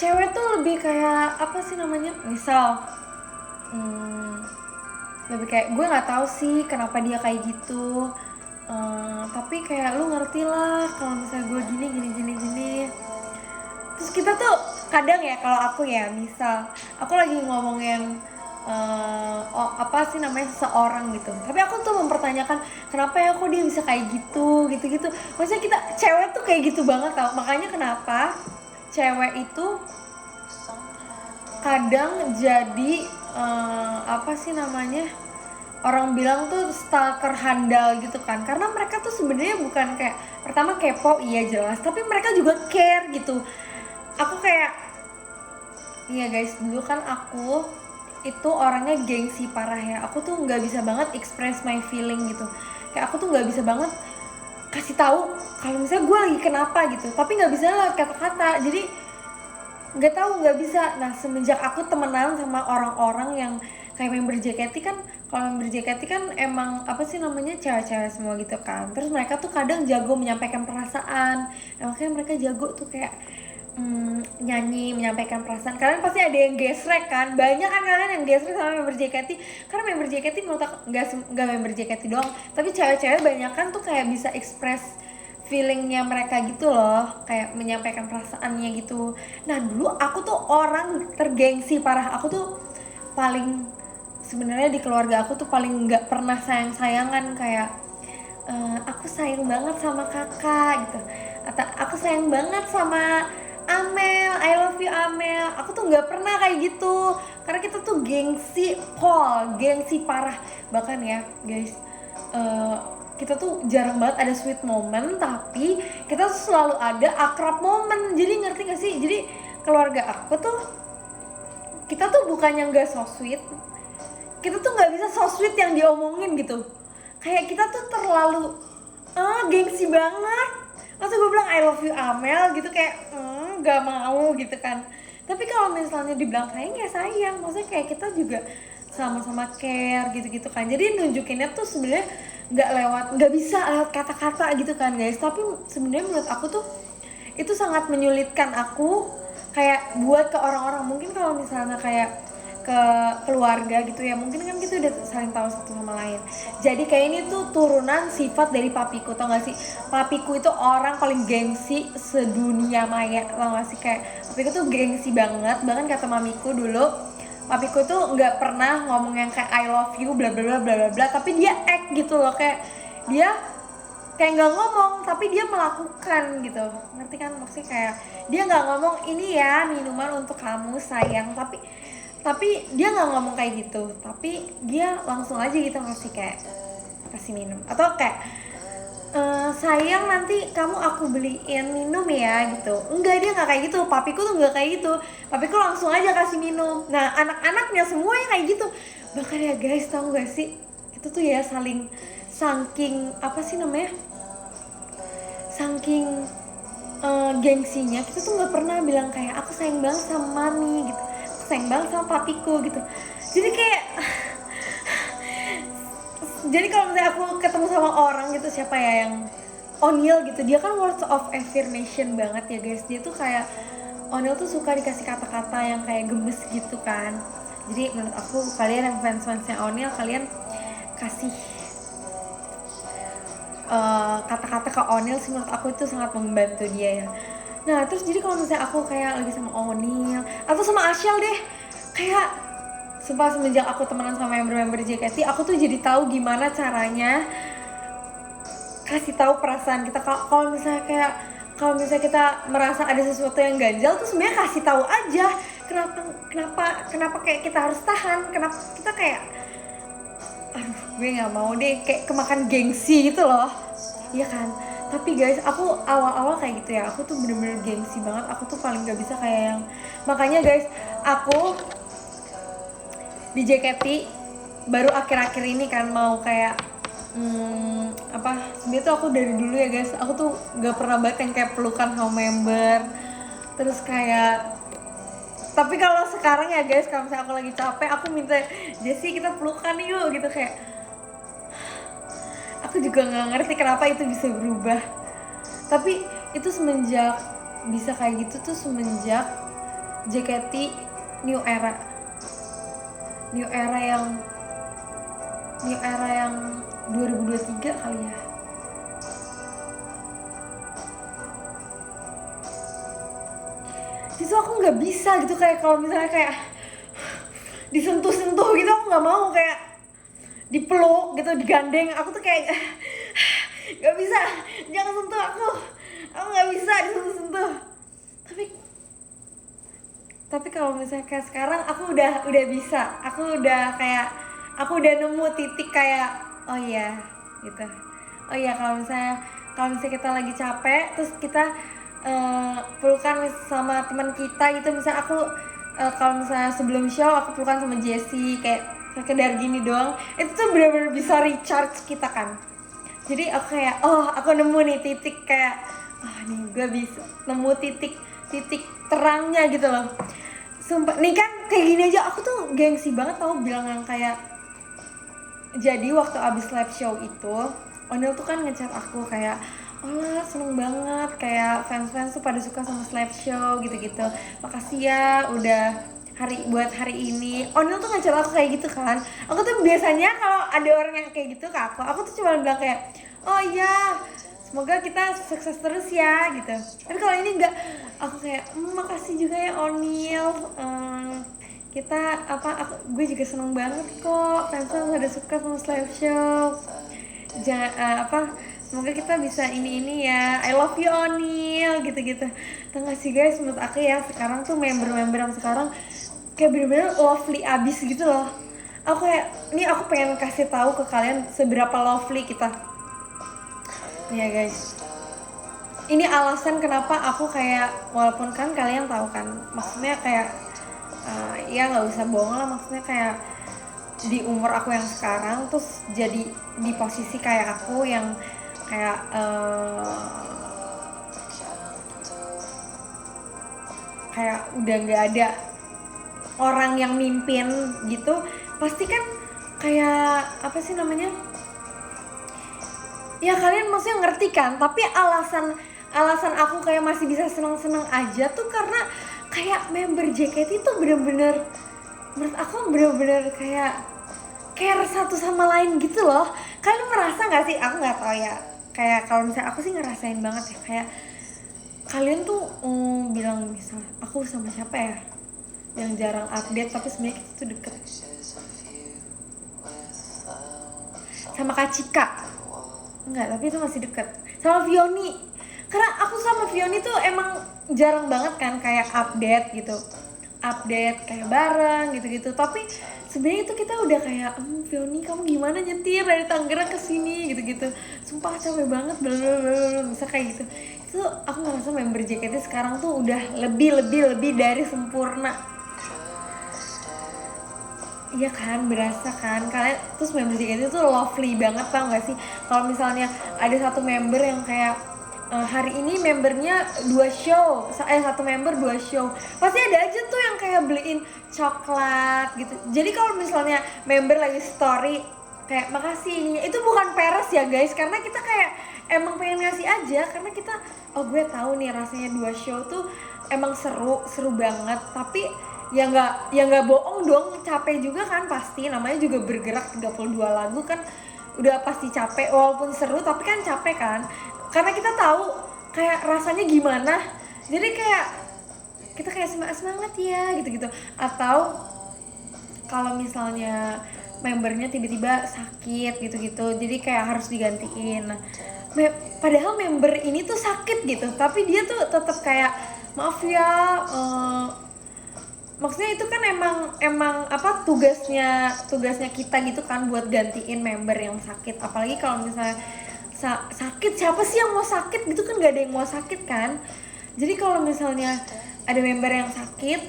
cewek tuh lebih kayak apa sih namanya? Misal lebih kayak gue nggak tahu sih kenapa dia kayak gitu. Tapi kayak lu ngerti lah kalau misalnya gue gini. Terus kita tuh kadang ya, kalau aku ya misal aku lagi ngomongin apa sih namanya seseorang gitu, tapi aku tuh mempertanyakan kenapa ya kok dia bisa kayak gitu. Maksudnya kita cewek tuh kayak gitu banget tau. Makanya kenapa cewek itu kadang jadi apa sih namanya, orang bilang tuh stalker handal gitu kan, karena mereka tuh sebenarnya bukan kayak pertama kepo, iya jelas, tapi mereka juga care gitu. Aku kayak iya guys, dulu kan aku itu orangnya gengsi parah ya, aku tuh nggak bisa banget express my feeling gitu, kayak aku tuh nggak bisa banget kasih tahu kalau misalnya gue lagi kenapa gitu, tapi nggak bisa lah kata-kata, jadi nggak bisa. Nah semenjak aku temenan sama orang-orang yang kayak member JKT kan, kalau member JKT kan emang apa sih namanya cewek-cewek semua gitu kan, terus mereka tuh kadang jago menyampaikan perasaan. Nah, makanya mereka jago tuh kayak nyanyi menyampaikan perasaan. Kalian pasti ada yang gesrek kan, banyak kan kalian yang gesrek sama member JKT, karena member JKT menurut aku nggak member JKT doang, tapi cewek-cewek banyak kan tuh kayak bisa express feelingnya mereka gitu loh, kayak menyampaikan perasaannya gitu. Nah dulu aku tuh orang tergengsi parah, aku tuh paling sebenarnya di keluarga aku tuh paling nggak pernah sayang-sayangan kayak aku sayang banget sama kakak gitu, atau aku sayang banget sama Amel, I love you Amel. Aku tuh nggak pernah kayak gitu karena kita tuh gengsi gengsi parah. Bahkan ya guys, kita tuh jarang banget ada sweet moment, tapi kita tuh selalu ada akrab moment. Jadi ngerti gak sih? Jadi keluarga aku tuh, kita tuh bukannya nggak so sweet, kita tuh nggak bisa so sweet yang diomongin gitu. Kayak kita tuh terlalu gengsi banget. Lalu gue bilang I love you Amel gitu, kayak gak mau gitu kan. Tapi kalau misalnya dibilang sayang ya sayang, maksudnya kayak kita juga sama-sama care gitu-gitu kan. Jadi nunjukinnya tuh sebenarnya nggak bisa lewat kata-kata gitu kan guys. Tapi sebenarnya menurut aku tuh itu sangat menyulitkan aku kayak buat ke orang-orang. Mungkin kalau misalnya kayak ke keluarga gitu ya, mungkin kan kita udah saling tahu satu sama lain. Jadi kayak ini tuh turunan sifat dari papiku, tau gak sih? Papiku itu orang paling gengsi sedunia maya, tau gak sih? Kayak papiku tuh gengsi banget. Bahkan kata mamiku dulu, papiku tuh nggak pernah ngomong yang kayak I love you bla bla bla bla bla bla, tapi dia act gitu loh, kayak dia kayak nggak ngomong tapi dia melakukan gitu, ngerti kan? Maksudnya kayak dia nggak ngomong ini ya minuman untuk kamu sayang, tapi dia nggak ngomong kayak gitu, tapi dia langsung aja gitu kasih minum, atau kayak sayang nanti kamu aku beliin minum ya gitu. Enggak, dia nggak kayak gitu. Papiku tuh nggak kayak gitu. Papiku langsung aja kasih minum. Nah anak-anaknya semuanya kayak gitu. Bahkan ya guys, tahu nggak sih, itu tuh ya saking apa sih namanya, saking gengsinya, kita tuh nggak pernah bilang kayak aku sayang banget sama mami gitu, sayang banget sama papiku gitu. Jadi kayak jadi kalau misalnya aku ketemu sama orang gitu, siapa ya yang O'Neil gitu, dia kan words of affirmation banget ya guys. Dia tuh kayak O'Neil tuh suka dikasih kata-kata yang kayak gemes gitu kan. Jadi menurut aku kalian yang fans-fansnya O'Neil, kalian kasih kata-kata ke O'Neil sih, menurut aku itu sangat membantu dia ya. Nah terus jadi kalau misalnya aku kayak lagi sama O'Neil atau sama Ashel deh, kayak sumpah semenjak aku temenan sama member-member JKT, aku tuh jadi tahu gimana caranya kasih tahu perasaan kita. Kalau misalnya kita merasa ada sesuatu yang ganjal tuh sebenarnya kasih tahu aja. Kenapa kayak kita harus tahan? Kenapa kita kayak aduh gue nggak mau deh, kayak kemakan gengsi gitu loh, iya kan? Tapi guys, aku awal-awal kayak gitu ya, aku tuh bener-bener gengsi banget. Aku tuh paling nggak bisa kayak yang, makanya guys, aku di JKT baru akhir-akhir ini kan mau kayak sebenarnya tuh aku dari dulu ya guys, aku tuh nggak pernah banget yang kayak pelukan sama member. Terus kayak, tapi kalau sekarang ya guys, kalau misalnya aku lagi capek, aku minta Jessie kita pelukan yuk gitu. Kayak aku juga nggak ngerti kenapa itu bisa berubah, tapi itu semenjak bisa kayak gitu tuh semenjak JKT New Era yang 2023 kali ya. Itu aku nggak bisa gitu, kayak kalau misalnya kayak disentuh-sentuh gitu aku nggak mau, kayak dipeluk gitu, digandeng, aku tuh kayak nggak bisa, jangan sentuh aku nggak bisa disentuh-sentuh. Tapi kalau misalnya kayak sekarang aku udah bisa, aku udah nemu titik kayak oh iya gitu, oh iya kalau misalnya kita lagi capek terus kita pelukan sama teman kita gitu. Misalnya aku kalau misalnya sebelum show aku pelukan sama Jessie kayak sekedar gini doang, itu tuh benar-benar bisa recharge kita kan. Jadi aku kayak aku nemu nih titik, kayak nih gue bisa nemu titik terangnya gitu loh. Sumpah nih kan kayak gini aja aku tuh gengsi banget tau bilang yang kayak, jadi waktu abis live show itu O'Neil tuh kan nge-chat aku kayak Olah seneng banget kayak fans tuh pada suka sama live show gitu-gitu, makasih ya udah buat hari ini. O'Neil tuh nge-chat aku kayak gitu kan. Aku tuh biasanya kalau ada orang yang kayak gitu ke aku tuh cuma bilang kayak oh iya semoga kita sukses terus ya gitu. Tapi kalau ini enggak, aku kayak makasih juga ya O'Neil, kita gue juga seneng banget kok fansnya udah suka sama Slave Show. Semoga kita bisa ini ya, I love you Onil gitu-gitu. Tau gak sih guys, menurut aku ya sekarang tuh member-member yang sekarang kayak bener-bener lovely abis gitu loh. Aku pengen kasih tahu ke kalian seberapa lovely kita ya guys. Ini alasan kenapa aku kayak, walaupun kan kalian tahu kan, maksudnya kayak ya nggak usah bohong lah, maksudnya kayak di umur aku yang sekarang terus jadi di posisi kayak aku yang kayak kayak udah nggak ada orang yang mimpin gitu, pasti kan kayak apa sih namanya, ya kalian maksudnya ngerti kan. Tapi alasan aku kayak masih bisa seneng-seneng aja tuh karena kayak member JKT tuh bener-bener, menurut aku bener-bener kayak care satu sama lain gitu loh. Kalian merasa nggak sih? Aku nggak tahu ya, kayak kalau misalnya aku sih ngerasain banget ya, kayak kalian tuh bilang misal aku sama siapa ya yang jarang update tapi sebenarnya kita tuh deket, sama Kak Cika. Enggak, tapi itu masih deket. Sama Vioni, karena aku sama Vioni tuh emang jarang banget kan kayak update gitu, update kayak bareng gitu-gitu. Tapi sebenarnya itu kita udah kayak Vioni kamu gimana nyetir dari Tangerang ke sini gitu-gitu, sumpah capek banget blablabla, bisa kayak gitu. Itu aku ngerasa member JKT sekarang tuh udah lebih dari sempurna. Iya kan, berasa kan kalian. Terus member JKT itu lovely banget, tau gak sih? Kalau misalnya ada satu member yang kayak hari ini membernya 2 show, satu member 2 show, pasti ada aja tuh yang kayak beliin coklat gitu. Jadi kalau misalnya member lagi story kayak makasih ininya, itu bukan peres ya guys, karena kita kayak emang pengen ngasih aja, karena kita gue tahu nih rasanya 2 show tuh emang seru banget. Tapi ya nggak bohong dong, capek juga kan pasti, namanya juga bergerak 32 lagu kan udah pasti capek, walaupun seru tapi kan capek kan, karena kita tahu kayak rasanya gimana. Jadi kayak kita kayak semangat ya gitu-gitu. Atau kalau misalnya membernya tiba-tiba sakit gitu-gitu, jadi kayak harus digantiin. Nah, padahal member ini tuh sakit gitu, tapi dia tuh tetap kayak maaf ya, maksudnya itu kan emang apa tugasnya kita gitu kan, buat gantiin member yang sakit. Apalagi kalau misalnya sakit, siapa sih yang mau sakit gitu kan, gak ada yang mau sakit kan. Jadi kalau misalnya ada member yang sakit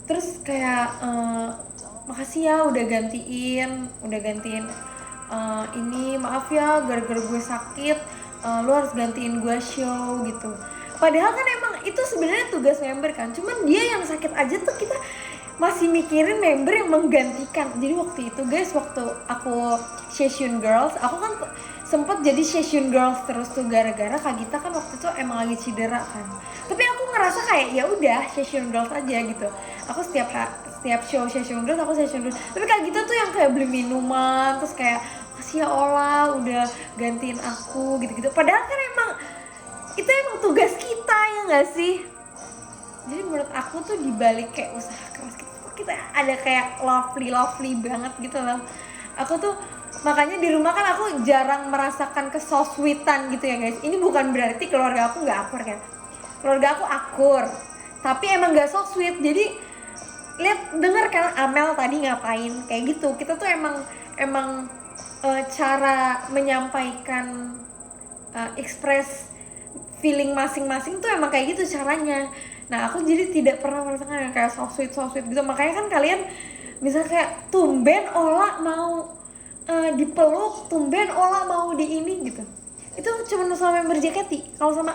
terus kayak makasih ya udah gantiin ini, maaf ya gara-gara gue sakit lu harus gantiin gue show gitu. Padahal kan emang itu sebenarnya tugas member kan, cuman dia yang sakit aja tuh kita masih mikirin member yang menggantikan. Jadi waktu itu guys, waktu aku Session Girls, aku kan sempet jadi Session Girls terus tuh gara-gara Kak Gita kan waktu itu emang lagi cedera kan. Tapi aku ngerasa kayak ya udah Session Girls aja gitu. Aku setiap show Session Girls aku Session Girls. Tapi Kak Gita tuh yang kayak beli minuman terus kayak kasih ya Ola udah gantiin aku gitu-gitu. Padahal kan itu emang tugas kita ya nggak sih? Jadi menurut aku tuh dibalik kayak usaha keras kita ada kayak lovely banget gitu loh. Aku tuh makanya di rumah kan aku jarang merasakan kesosweetan gitu ya guys. Ini bukan berarti keluarga aku nggak akur kan. Keluarga aku akur, tapi emang nggak so sweet. Jadi denger kan Amel tadi ngapain kayak gitu. Kita tuh emang cara menyampaikan express feeling masing-masing tuh emang kayak gitu caranya. Nah aku jadi tidak pernah merasakan kayak soft sweet gitu. Makanya kan kalian misalnya kayak tumben Ola mau dipeluk, tumben Ola mau di ini gitu. Itu cuma sama member JKT. Kalau sama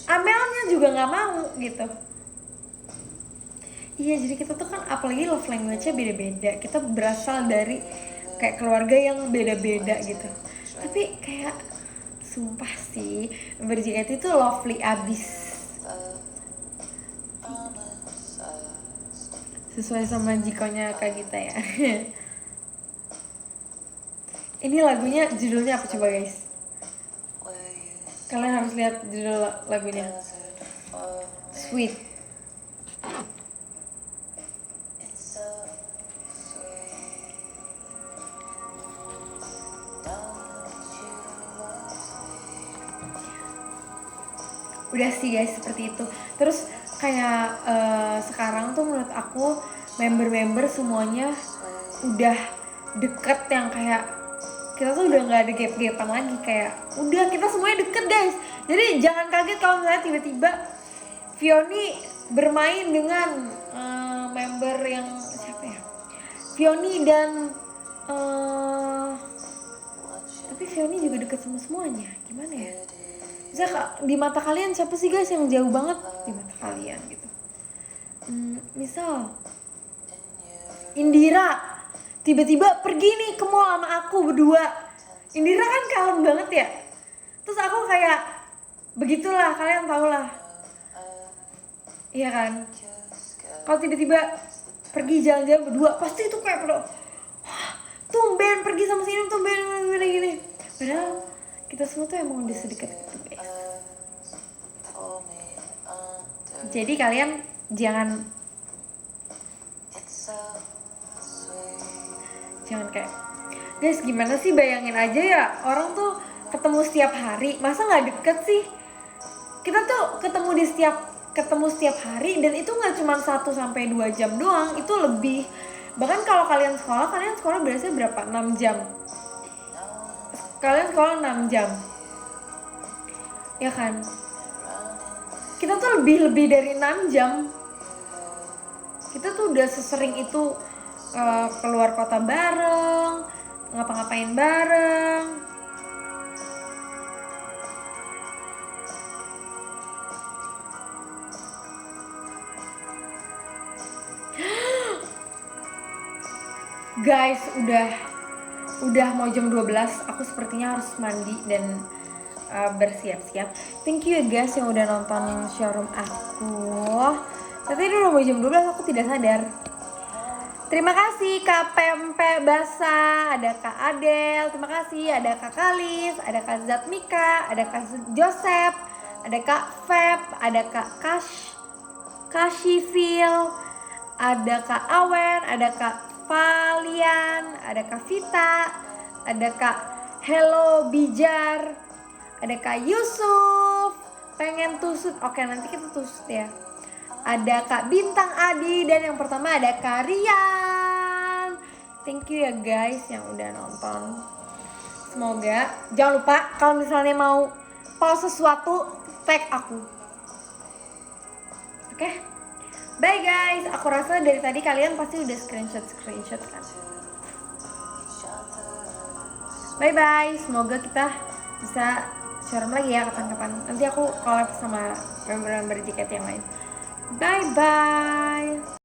Amelnya juga nggak mau gitu. Iya, jadi kita tuh kan apalagi love language-nya beda-beda. Kita berasal dari kayak keluarga yang beda-beda gitu. Tapi kayak sumpah sih, member JKT itu lovely abis. Sesuai sama jikonya Kak Gita ya. Ini lagunya judulnya apa coba guys? Kalian harus lihat judul lagunya. Sweet. Udah sih guys, seperti itu. Terus kayak sekarang tuh menurut aku member-member semuanya udah deket, yang kayak kita tuh udah nggak ada gap-gapan lagi, kayak udah kita semuanya deket guys. Jadi jangan kaget kalau misalnya tiba-tiba Vioni bermain dengan member yang siapa ya, Vioni dan tapi Vioni juga deket sama semuanya, gimana ya? Bisa di mata kalian siapa sih guys yang jauh banget di mata kalian gitu? Misal Indira tiba-tiba pergi nih ke mall sama aku berdua. Indira kan kalem banget ya. Terus aku kayak begitulah, kalian tau lah. Iya kan? Kalau tiba-tiba pergi jalan-jalan berdua, pasti itu kayak pada tumben pergi sama sini, tumben gini. Padahal kita semua tuh emang udah sedekat itu guys. Jadi kalian jangan kayak, guys gimana sih, bayangin aja ya orang tuh ketemu setiap hari, masa nggak deket sih? Kita tuh ketemu setiap hari, dan itu nggak cuma 1-2 jam doang, itu lebih. Bahkan kalau kalian sekolah biasanya berapa? 6 jam. Kalian sekolah 6 jam. Ya kan? Kita tuh lebih dari 6 jam. Kita tuh udah sesering itu keluar kota bareng, ngapa-ngapain bareng. Guys, udah mau jam 12, aku sepertinya harus mandi dan bersiap-siap. Thank you ya guys yang udah nonton showroom aku. Tapi udah mau jam 12, aku tidak sadar. Terima kasih Kak Pempe Basa, ada Kak Adel, terima kasih, ada Kak Kalis, ada Kak Zatmika, ada Kak Joseph, ada Kak Feb, ada Kak Kashifil, ada Kak Awen, ada Kak Valian, ada Kak Vita, ada Kak Hello Bijar, ada Kak Yusuf, pengen tusut, oke nanti kita tusut ya. Ada Kak Bintang Adi, dan yang pertama ada Kak Rian. Thank you ya guys yang udah nonton. Semoga jangan lupa kalau misalnya mau pause sesuatu, tag aku. Oke? Bye guys. Aku rasa dari tadi kalian pasti udah screenshot kan. Bye bye. Semoga kita bisa showroom lagi ya kapan-kapan. Nanti aku collab sama member-member JKT yang lain. Bye bye.